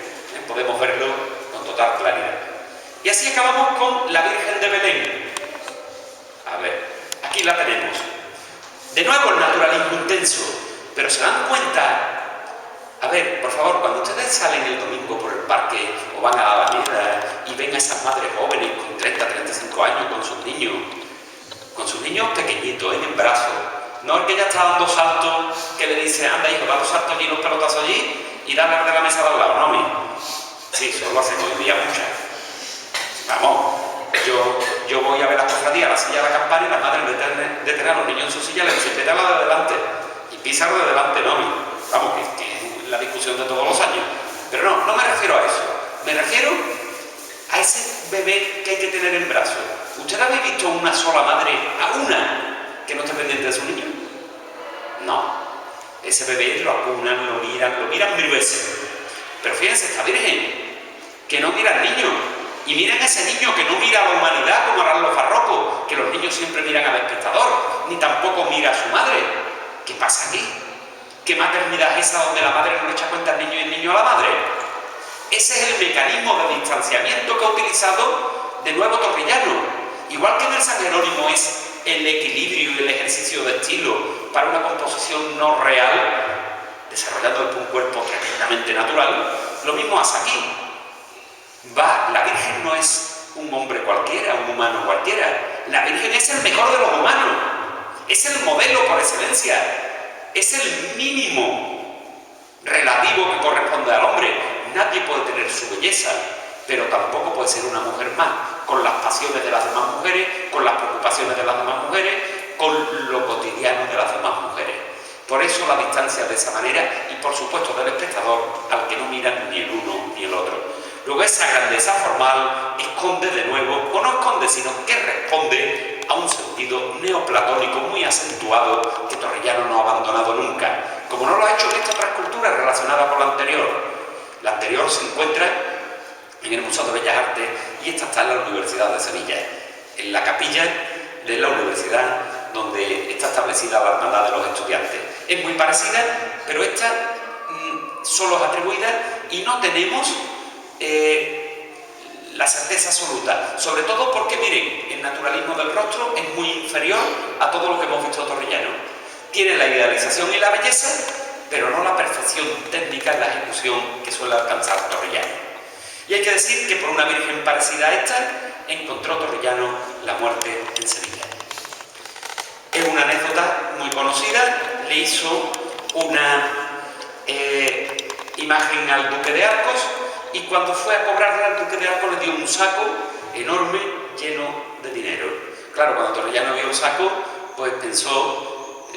Podemos verlo con total claridad. Y así acabamos con la Virgen de Belén. A ver, aquí la tenemos. De nuevo el naturalismo intenso, pero se dan cuenta. A ver, por favor, cuando ustedes salen el domingo por el parque o van a la Alameda y ven a esas madres jóvenes con 30, 35 años con sus niños pequeñitos en brazos, no el que ya está dando saltos, que le dice, anda hijo, da los saltos allí, los pelotazos allí y dale de la mesa de al lado, ¿no? Sí, eso lo hacen hoy día muchas. Vamos, yo voy a ver las cofradías, la silla de la campana y las madres de tener a los niños en su silla le dicen, vete a la de delante y písalo de delante, ¿no? Vamos, que es la discusión de todos los años. Pero no me refiero a eso. Me refiero a ese bebé que hay que tener en brazos. ¿Usted habéis visto una sola madre, a una, que no esté pendiente de su niño? No. Ese bebé lo acunan, lo miran 1000 veces. Pero fíjense, esta Virgen, que no mira al niño. Y miren a ese niño que no mira a la humanidad como harán los barrocos, que los niños siempre miran al espectador, ni tampoco mira a su madre. ¿Qué pasa aquí? ¿Qué maternidad es esa donde la madre no le echa cuenta al niño y el niño a la madre? Ese es el mecanismo de distanciamiento que ha utilizado de nuevo Torrellano. Igual que en el San Jerónimo es el equilibrio y el ejercicio de estilo para una composición no real, desarrollando un cuerpo tremendamente natural, lo mismo hace aquí. La Virgen no es un hombre cualquiera, un humano cualquiera. La Virgen es el mejor de los humanos. Es el modelo por excelencia. Es el mínimo relativo que corresponde al hombre. Nadie puede tener su belleza, pero tampoco puede ser una mujer más, con las pasiones de las demás mujeres, con las preocupaciones de las demás mujeres, con lo cotidiano de las demás mujeres. Por eso la distancia de esa manera y por supuesto del espectador al que no miran ni el uno ni el otro. Luego esa grandeza formal esconde de nuevo, o no esconde, sino que responde a un sentido neoplatónico muy acentuado que Torrellano no ha abandonado nunca, como no lo ha hecho en esta otra escultura relacionada con la anterior. La anterior se encuentra en el Museo de Bellas Artes y esta está en la Universidad de Sevilla, en la capilla de la universidad donde está establecida la hermandad de los estudiantes. Es muy parecida, pero esta solo es atribuida y no tenemos la certeza absoluta, sobre todo porque, miren, el naturalismo del rostro es muy inferior a todo lo que hemos visto de Torrellano. Tiene la idealización y la belleza, pero no la perfección técnica en la ejecución que suele alcanzar Torrellano. Y hay que decir que por una Virgen parecida a esta, encontró Torrellano la muerte en Sevilla. Es una anécdota muy conocida, le hizo una imagen al Duque de Arcos, y cuando fue a cobrarle al Duque de Arcos le dio un saco enorme lleno de dinero. Claro, cuando Torrellano vio el saco, pues pensó,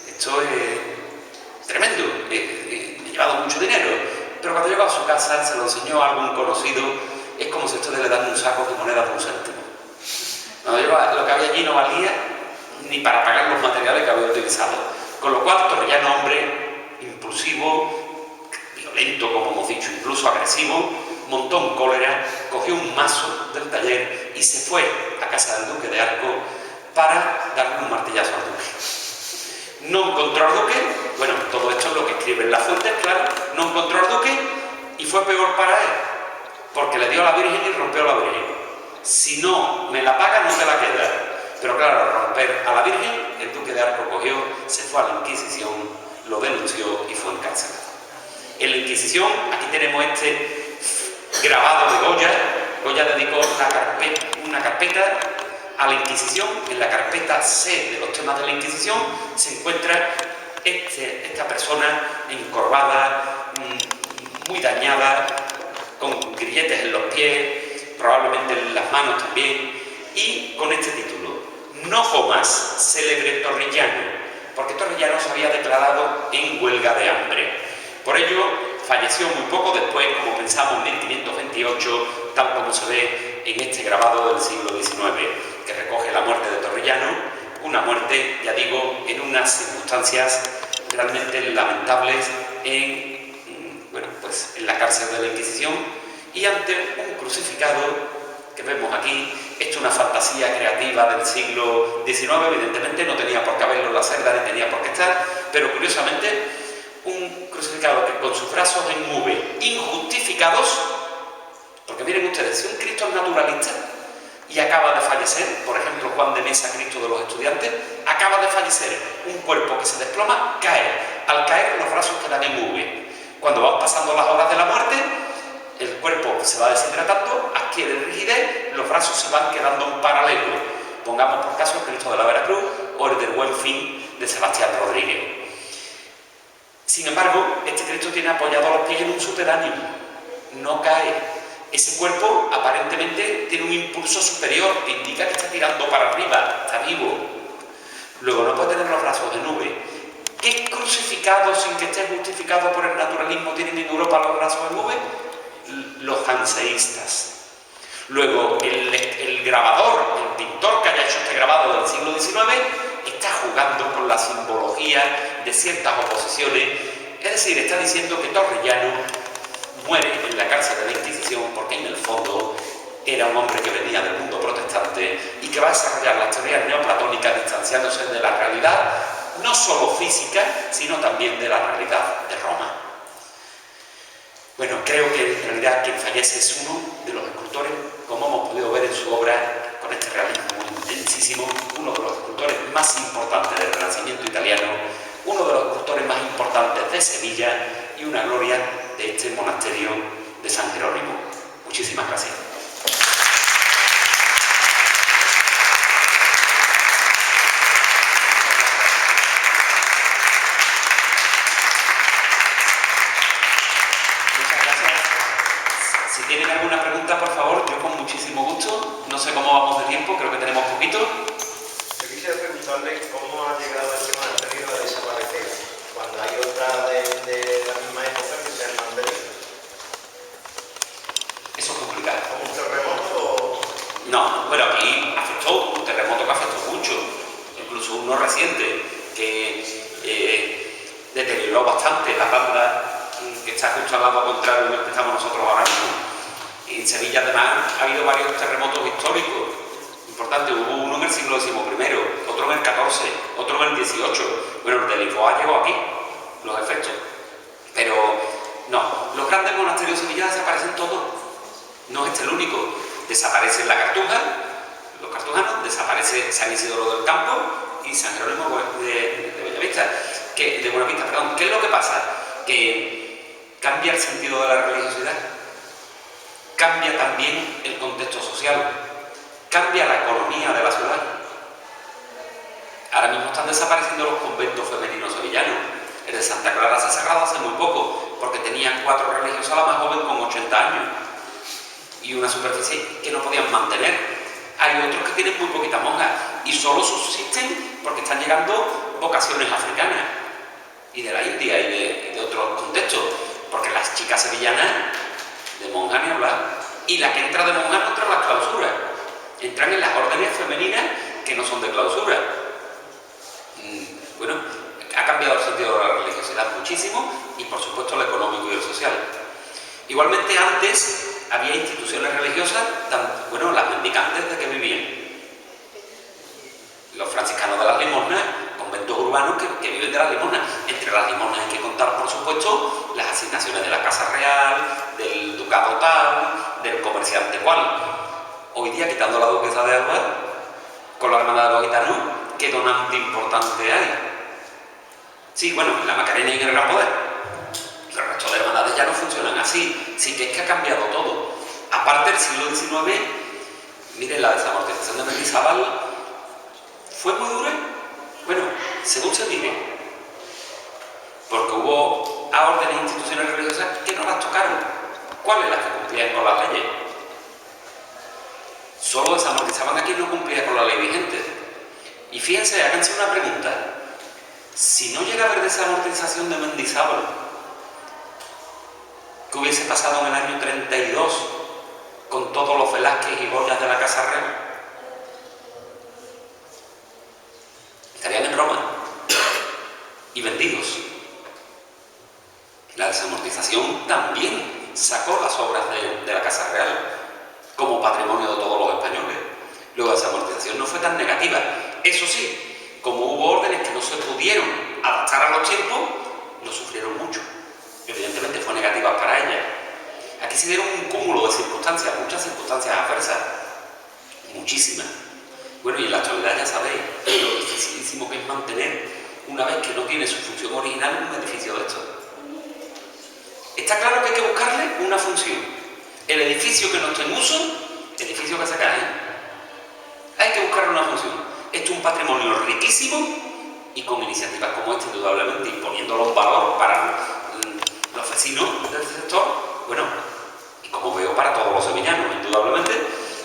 esto es tremendo, he llevado mucho dinero. Pero cuando llegó a su casa, se lo enseñó a algún conocido, es como si ustedes le dan un saco de monedas de 1 céntimo. Cuando llegó, lo que había allí no valía ni para pagar los materiales que había utilizado. Con lo cual, Torrellano, hombre impulsivo, violento, como hemos dicho, incluso agresivo, montó en cólera, cogió un mazo del taller y se fue a casa del duque de Arco para darle un martillazo al duque. No encontró al duque, bueno, todo esto es lo que escriben las fuentes, claro, no encontró al duque y fue peor para él, porque le dio a la Virgen y rompió a la Virgen. Si no me la paga, no te la queda. Pero claro, al romper a la Virgen, el duque de Arco cogió, se fue a la Inquisición, lo denunció y fue encarcelado. En la Inquisición, aquí tenemos este grabado de Goya. Goya dedicó una carpeta a la Inquisición. En la carpeta C de los temas de la Inquisición se encuentra esta persona encorvada, muy dañada, con grilletes en los pies, probablemente en las manos también, y con este título: No Jomas, célebre torrellano, porque Torrellano se había declarado en huelga de hambre. Por ello, falleció muy poco después, como pensamos, en 1528, tal como se ve en este grabado del siglo XIX, que recoge la muerte de Torrellano, una muerte, ya digo, en unas circunstancias realmente lamentables en la cárcel de la Inquisición y ante un crucificado que vemos aquí. Esto es una fantasía creativa del siglo XIX, evidentemente no tenía por qué haberlo en la celda ni tenía por qué estar, pero curiosamente un crucificado que con sus brazos en V, injustificados, porque miren ustedes, si un Cristo es naturalista y acaba de fallecer, por ejemplo Juan de Mesa, Cristo de los estudiantes, acaba de fallecer, un cuerpo que se desploma, cae, al caer los brazos quedan en V. Cuando van pasando las horas de la muerte, el cuerpo se va deshidratando, adquiere rigidez, los brazos se van quedando en paralelo. Pongamos por caso el Cristo de la Veracruz o el del Buen Fin de Sebastián Rodríguez. Sin embargo, este Cristo tiene apoyados los pies en un subterráneo, no cae. Ese cuerpo aparentemente tiene un impulso superior que indica que está tirando para arriba, está vivo. Luego no puede tener los brazos de nube. ¿Qué crucificados, sin que esté justificado por el naturalismo, tienen en Europa los brazos de nube? Los janseístas. Luego, el grabador, el pintor que haya hecho este grabado del siglo XIX, está jugando con la simbología de ciertas oposiciones, es decir, está diciendo que Torrellano muere en la cárcel de la Inquisición porque en el fondo era un hombre que venía del mundo protestante y que va a desarrollar las teorías neoplatónicas distanciándose de la realidad, no solo física, sino también de la realidad de Roma. Bueno, creo que en realidad quien fallece es uno de los escultores, como hemos podido ver en su obra, con este realismo intensísimo, uno de los escultores más importantes del Renacimiento italiano, uno de los escultores más importantes de Sevilla y una gloria de este monasterio de San Jerónimo. Muchísimas gracias. Si tienen alguna pregunta, por favor, yo con muchísimo gusto. No sé cómo vamos de tiempo, creo que tenemos poquito. Yo quisiera preguntarle cómo ha llegado el tema del peligro de desaparecer, cuando hay otra de la misma época que se llama Mandarina. Eso es complicado. ¿Como un terremoto? No, bueno, aquí afectó, un terremoto que afectó mucho, incluso uno reciente, que deterioró bastante la banda que está justo al lado contrario del que estamos nosotros ahora mismo. En Sevilla, además, ha habido varios terremotos históricos importantes. Hubo uno en el siglo XIX, otro en el XIV, otro en el XVIII. Bueno, el de Lisboa llegó aquí, los efectos. Pero no, los grandes monasterios de Sevilla desaparecen todos. No es este el único. Desaparece la Cartuja, los cartujanos, desaparece San Isidoro del Campo y San Jerónimo de Buenavista. De Buenavista, perdón. ¿Qué es lo que pasa? Que cambia el sentido de la religiosidad. Cambia también el contexto social, cambia la economía de la ciudad. Ahora mismo están desapareciendo los conventos femeninos sevillanos. El de Santa Clara se ha cerrado hace muy poco, porque tenían 4 religiosas, la más joven con 80 años, y una superficie que no podían mantener. Hay otros que tienen muy poquitas monjas, y solo subsisten porque están llegando vocaciones africanas, y de la India y de otros contextos, porque las chicas sevillanas de monja ni hablar, y la que entra de monja no entra en las clausuras, entran en las órdenes femeninas que no son de clausura. Igualmente antes había instituciones religiosas, bueno, las mendicantes de que vivían. Los franciscanos de las limosnas, conventos urbanos que viven de las limosnas. Entre las limosnas hay que contar, por supuesto, las asignaciones de la Casa Real, del ducado tal, del comerciante cual. Hoy día, quitando la duquesa de Alba, con la hermandad de los gitanos, ¿qué donante importante hay? Sí, bueno, en la Macarena y en el Gran Poder. El resto de hermandades ya no funcionan así. Sí que es que ha cambiado todo. Aparte del siglo XIX, miren, la desamortización de Mendizábal fue muy dura. Bueno, según se mire, porque hubo a órdenes e instituciones religiosas que no las tocaron. ¿Cuáles? Las que cumplían con las leyes. Solo desamortizaban a quien no cumplía con la ley vigente. Y fíjense, háganse una pregunta. Si no llega a haber desamortización de Mendizábal, ¿qué hubiese pasado en el año 32 con todos los Velázquez y Goyas de la Casa Real? Estarían en Roma y vendidos. La desamortización también sacó las obras de la Casa Real como patrimonio de todos los españoles. Luego la desamortización no fue tan negativa. Eso sí, como hubo órdenes que no se pudieron adaptar a los tiempos, lo sufrieron mucho. Evidentemente fue negativa para ellas. Aquí se dieron un cúmulo de circunstancias, muchas circunstancias adversas, muchísimas. Bueno, y en la actualidad ya sabéis lo dificilísimo que es mantener, una vez que no tiene su función original, un edificio de estos. Está claro que hay que buscarle una función. El edificio que no esté en uso, edificio que se cae. Hay que buscarle una función. Esto es un patrimonio riquísimo y con iniciativas como esta, indudablemente, y poniéndolo en valor para los vecinos del sector, bueno, y como veo para todos los sevillanos, indudablemente,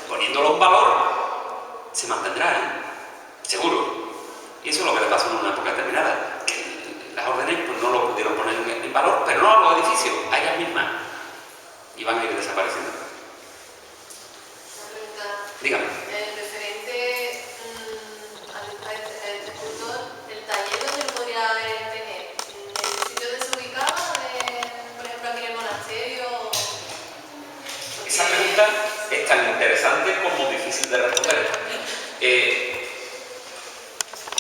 poniéndolo en valor, se mantendrá, seguro. Y eso es lo que le pasó en una época determinada, que las órdenes pues, no lo pudieron poner en valor, pero no a los edificios, a ellas mismas, y van a ir desapareciendo. Una pregunta. Dígame. Referente al escultor, ¿el taller dónde lo podría tener? ¿En el sitio donde se ubicaba? Por ejemplo, aquí en el monasterio. Esa pregunta es tan interesante como difícil de responder.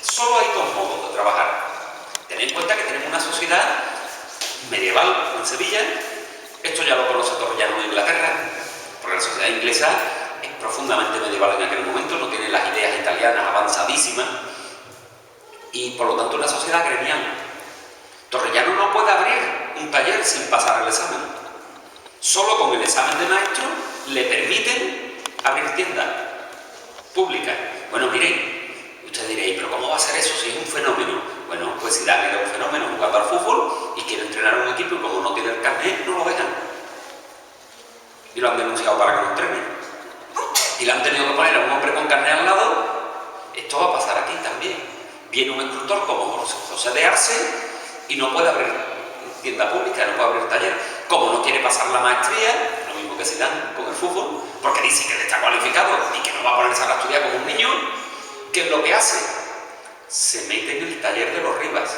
Solo hay dos modos de trabajar. Tened en cuenta que tenemos una sociedad medieval en Sevilla. Esto ya lo conoce Torrellano de Inglaterra, porque la sociedad inglesa es profundamente medieval en aquel momento, no tiene las ideas italianas avanzadísimas y por lo tanto una sociedad gremial. Torrellano no puede abrir un taller sin pasar el examen. Solo con el examen de maestro le permiten abrir tiendas públicas. Bueno, miréis, ustedes diréis, pero ¿cómo va a ser eso si es un fenómeno? Bueno, pues si Daniel es un fenómeno jugando al fútbol y quiere entrenar a un equipo y como no tiene el carnet, no lo dejan. Y lo han denunciado para que no entrene. Y le han tenido que poner a un hombre con carnet al lado. Esto va a pasar aquí también. Viene un escultor como José de Arce y no puede abrir tienda pública, no puede abrir taller. Como no quiere pasar la maestría, lo mismo que Zidane con el fútbol, porque dice que él está cualificado y que no va a ponerse a estudiar como un niño, ¿qué es lo que hace? Se mete en el taller de los Rivas.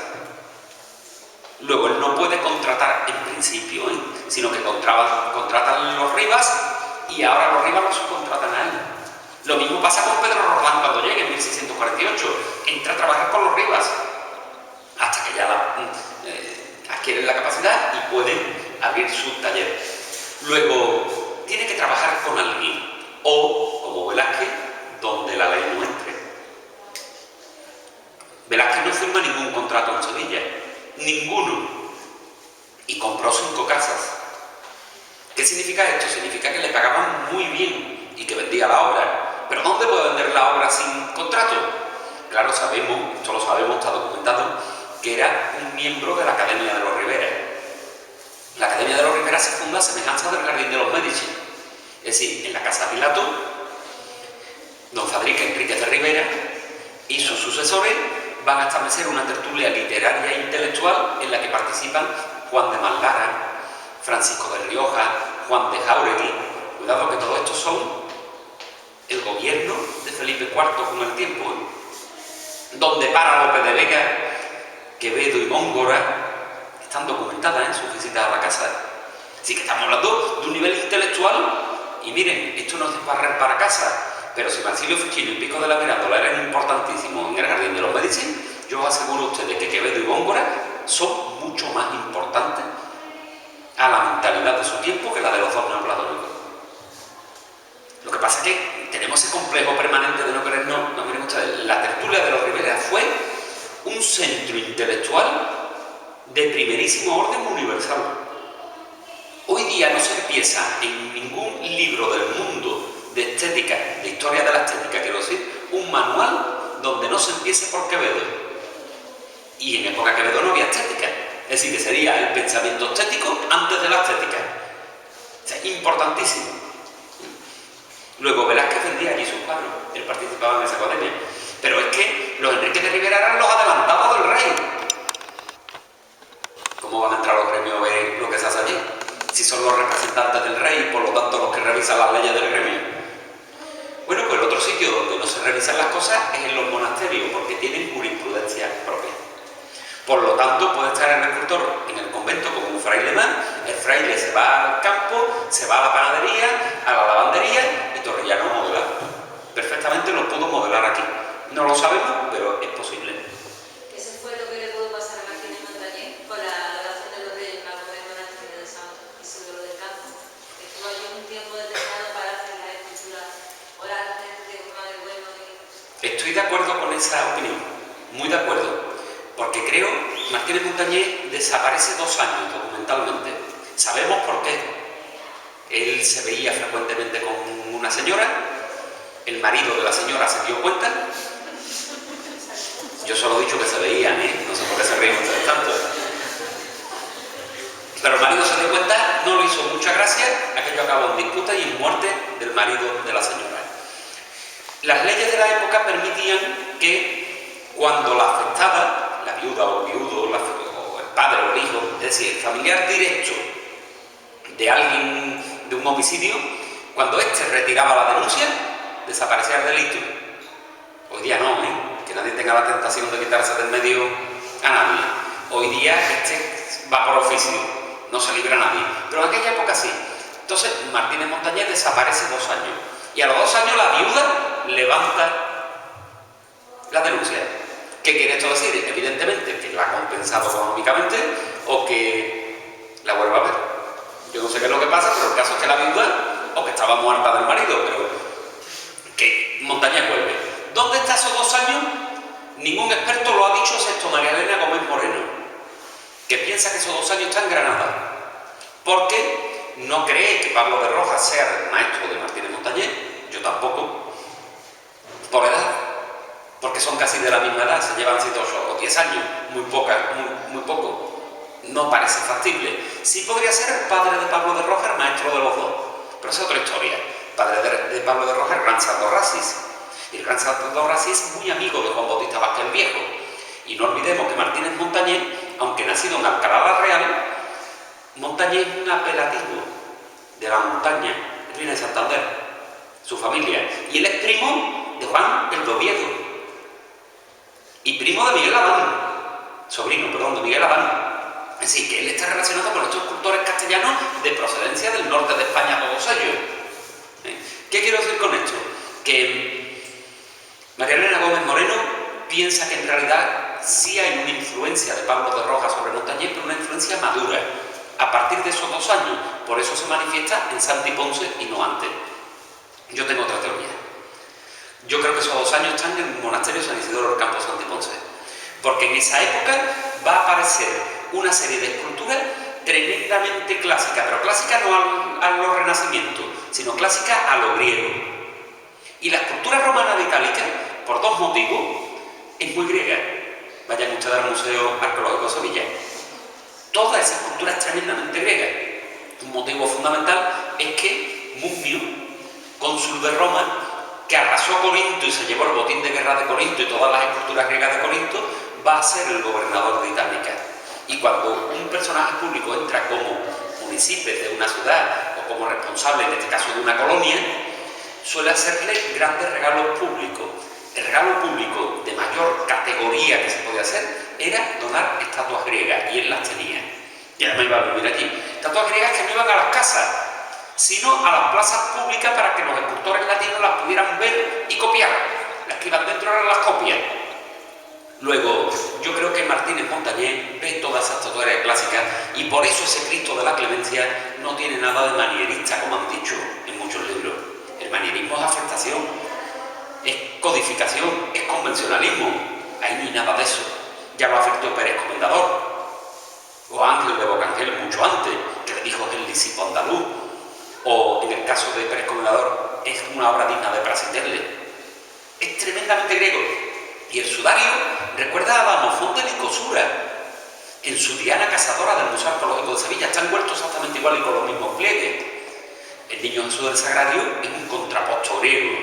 Luego él no puede contratar en principio, sino que contratan los Rivas y ahora los Rivas lo subcontratan a él. Lo mismo pasa con Pedro Roldán cuando llega en 1648. Entra a trabajar con los Rivas hasta que ya adquieren la capacidad y pueden abrir su taller. Luego tiene que trabajar con alguien o, como Velázquez, donde la ley no entre. Velázquez no firma ningún contrato en Sevilla, ninguno, y compró 5 casas. ¿Qué significa esto? Significa que le pagaban muy bien y que vendía la obra. ¿Pero dónde puede vender la obra sin contrato? Claro, sabemos, esto lo sabemos, está documentado, que era un miembro de la Academia de los Rivera. La Academia de los Rivera se funda a semejanza del Jardín de los Médici. Es decir, en la Casa Pilato, don Fadrique Enríquez de Rivera y sus sucesores van a establecer una tertulia literaria e intelectual en la que participan Juan de Mallara, Francisco de Rioja, Juan de Jáuregui. Cuidado que todo esto son el gobierno de Felipe IV con el tiempo, donde para Lope de Vega, Quevedo y Góngora están documentadas en sus visitas a la casa. Así que estamos hablando de un nivel intelectual, y miren, esto no es para casa, pero si Marsilio Ficino y Pico de la Mirandola eran importantísimos en el Jardín de los Médicis, yo os aseguro a ustedes que Quevedo y Góngora son mucho más importantes a la mentalidad de su tiempo que la de los dos neoplatónicos. Lo que pasa es que tenemos ese complejo permanente de no querer, no miren ustedes, la tertulia de los Rivera fue un centro intelectual de primerísimo orden universal. Hoy día no se empieza en ningún libro del mundo de estética, de historia de la estética, quiero decir, un manual donde no se empiece por Quevedo. Y en época Quevedo no había estética, es decir, que sería el pensamiento estético antes de la estética. O sea, importantísimo. Luego Velázquez vendía allí sus cuadros, él participaba en esa academia. Pero es que los Enrique de Rivera eran los adelantados del rey. ¿Cómo van a entrar los gremios a ver lo que se hace allí? Si son los representantes del rey, por lo tanto los que revisan las leyes del gremio. Bueno, pues el otro sitio donde no se revisan las cosas es en los monasterios, porque tienen jurisprudencia propia. Por lo tanto, puede estar el escultor en el convento como un fraile más, el fraile se va al campo, se va a la panadería, a la lavandería, y Torrellano modela. Perfectamente lo pudo modelar aquí. No lo sabemos, pero es posible. Eso fue lo que le pudo pasar a Martínez Montañés con la adoración de los Reyes Magos en el monasterio de San Isidoro del Campo. Estuvo allí un tiempo determinado para hacer las esculturas orales de Madre Bueno. Estoy de acuerdo con esa opinión, muy de acuerdo, porque creo que Martínez Montañés desaparece 2 años documentalmente. Sabemos por qué. Él se veía frecuentemente con una señora, el marido de la señora se dio cuenta. Yo solo he dicho que se veían, no sé por qué se ríen ustedes tanto. Pero el marido se dio cuenta, no le hizo mucha gracia, aquello acabó en disputa y en muerte del marido de la señora. Las leyes de la época permitían que cuando la afectada, la viuda o el viudo, o el padre o el hijo, es decir, el familiar directo de alguien de un homicidio, cuando éste retiraba la denuncia, desaparecía el delito. Hoy día no, que nadie tenga la tentación de quitarse del medio a nadie. Hoy día este va por oficio, no se libra a nadie. Pero en aquella época sí. Entonces Martínez Montañés desaparece 2 años. Y a los 2 años la viuda levanta la denuncia. ¿Qué quiere esto decir? Evidentemente que la ha compensado económicamente o que la vuelva a ver. Yo no sé qué es lo que pasa, pero el caso es que la viuda, o que estaba muerta del marido, pero que Montañés vuelve. ¿Dónde está esos 2 años? Ningún experto lo ha dicho, excepto María Elena Gómez Moreno, que piensa que esos 2 años están en Granada, porque no cree que Pablo de Rojas sea el maestro de Martínez Montañés, yo tampoco, por edad, porque son casi de la misma edad, se llevan 7, 8 o 10 años, muy poco, no parece factible. Sí podría ser el padre de Pablo de Rojas, el maestro de los dos, pero esa es otra historia. El padre de Pablo de Rojas, el gran Santo Rasis, y el gran Santo Rasis es muy amigo de Juan Bautista Vázquez el Viejo. Y no olvidemos que Martínez Montañés, aunque nacido en Alcalá la Real, Montañés es un apelativo de la montaña, él viene de Santander, su familia, y él es primo de Juan el de Oviedo y primo de Miguel Abán, sobrino, perdón, de Miguel Abán. Es decir, que él está relacionado con estos escultores castellanos de procedencia del norte de España, todos ellos. ¿Qué quiero decir con esto? Que María Elena Gómez Moreno piensa que en realidad sí hay una influencia de Pablo de Rojas sobre Montañés, pero una influencia madura, a partir de esos 2 años. Por eso se manifiesta en Santi Ponce y no antes. Yo tengo otra teoría. Yo creo que esos 2 años están en el monasterio San Isidoro del Campo Santi Ponce, porque en esa época va a aparecer una serie de esculturas tremendamente clásicas, pero clásicas no a los renacimientos, sino clásicas a lo griego. Y la escultura romana de Itálica, por 2 motivos, es muy griega. Vayan ustedes al Museo Arqueológico de Sevilla. Toda esa escultura es tremendamente griega. Un motivo fundamental es que Mumio, cónsul de Roma, que arrasó Corinto y se llevó el botín de guerra de Corinto y todas las esculturas griegas de Corinto, va a ser el gobernador de Itálica. Y cuando un personaje público entra como municipio de una ciudad o como responsable, en este caso de una colonia, suele hacerle grandes regalos públicos. El regalo público de mayor categoría que se podía hacer era donar estatuas griegas, y él las tenía. Y además iba a vivir allí. estatuas griegas que no iban a las casas, sino a las plazas públicas para que los escultores latinos las pudieran ver y copiar. Las que iban dentro eran las copias. Luego, yo creo que Martínez Montañés ve todas esas estatuarias clásicas y por eso ese Cristo de la Clemencia no tiene nada de manierista, como han dicho en muchos libros. El manierismo es afectación, es codificación, es convencionalismo. Ahí no hay nada de eso. Ya lo advirtió Pérez Comendador, o Ángel de Bocangel mucho antes, que le dijo el discípulo andaluz, o en el caso de Pérez Comendador, es una obra digna de Praxiteles. Es tremendamente griego. Y el sudario recuerda a Damofón de Nicosura, en su Diana Cazadora del Museo Arqueológico de Sevilla. Está envuelto exactamente igual y con los mismos pliegues. El Niño Jesús del Sagrario es un contraposto griego.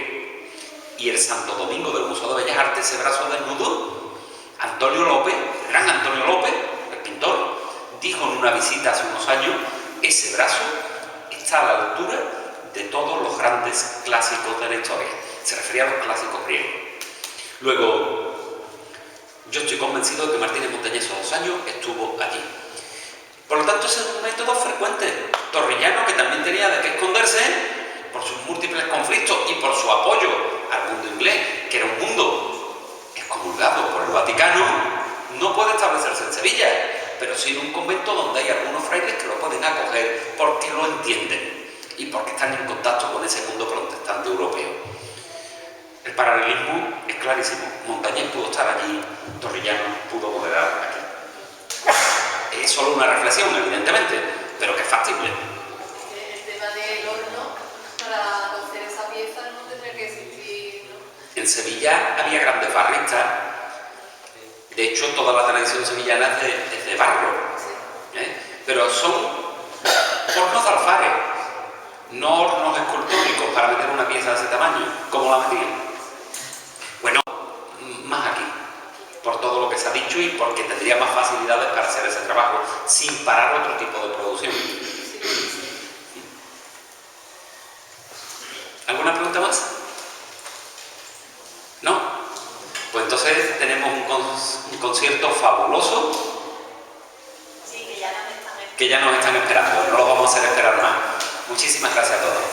Y el Santo Domingo del Museo de Bellas Artes, ese brazo desnudo, Antonio López, el gran Antonio López, el pintor, dijo en una visita hace unos años, ese brazo está a la altura de todos los grandes clásicos de la historia. Se refería a los clásicos griegos. Luego, yo estoy convencido de que Martínez Montañés esos 2 años estuvo allí. Por lo tanto, ese es un método frecuente. Torrellano, que también tenía de qué esconderse por sus múltiples conflictos y por su apoyo al mundo inglés, que era un mundo excomulgado por el Vaticano, no puede establecerse en Sevilla, pero sí en un convento donde hay algunos frailes que lo pueden acoger porque lo entienden y porque están en contacto con ese mundo protestante europeo. El paralelismo es clarísimo. Montañés pudo estar allí, Torrellano pudo moderar aquí. Es solo una reflexión, evidentemente, pero que es factible. El tema del horno, para cocer esa pieza no tendría que existir, ¿no? En Sevilla había grandes barristas. De hecho, toda la tradición sevillana es de barro. Pero son hornos de alfares, no hornos escultóricos para meter una pieza de ese tamaño, como la metían. Bueno, más aquí, por todo lo que se ha dicho y porque tendría más facilidades para hacer ese trabajo sin parar otro tipo de producción. ¿Alguna pregunta más? ¿No? Pues entonces tenemos un concierto fabuloso Sí, que ya nos están esperando. que ya nos están esperando. No lo vamos a hacer esperar más. Muchísimas gracias a todos.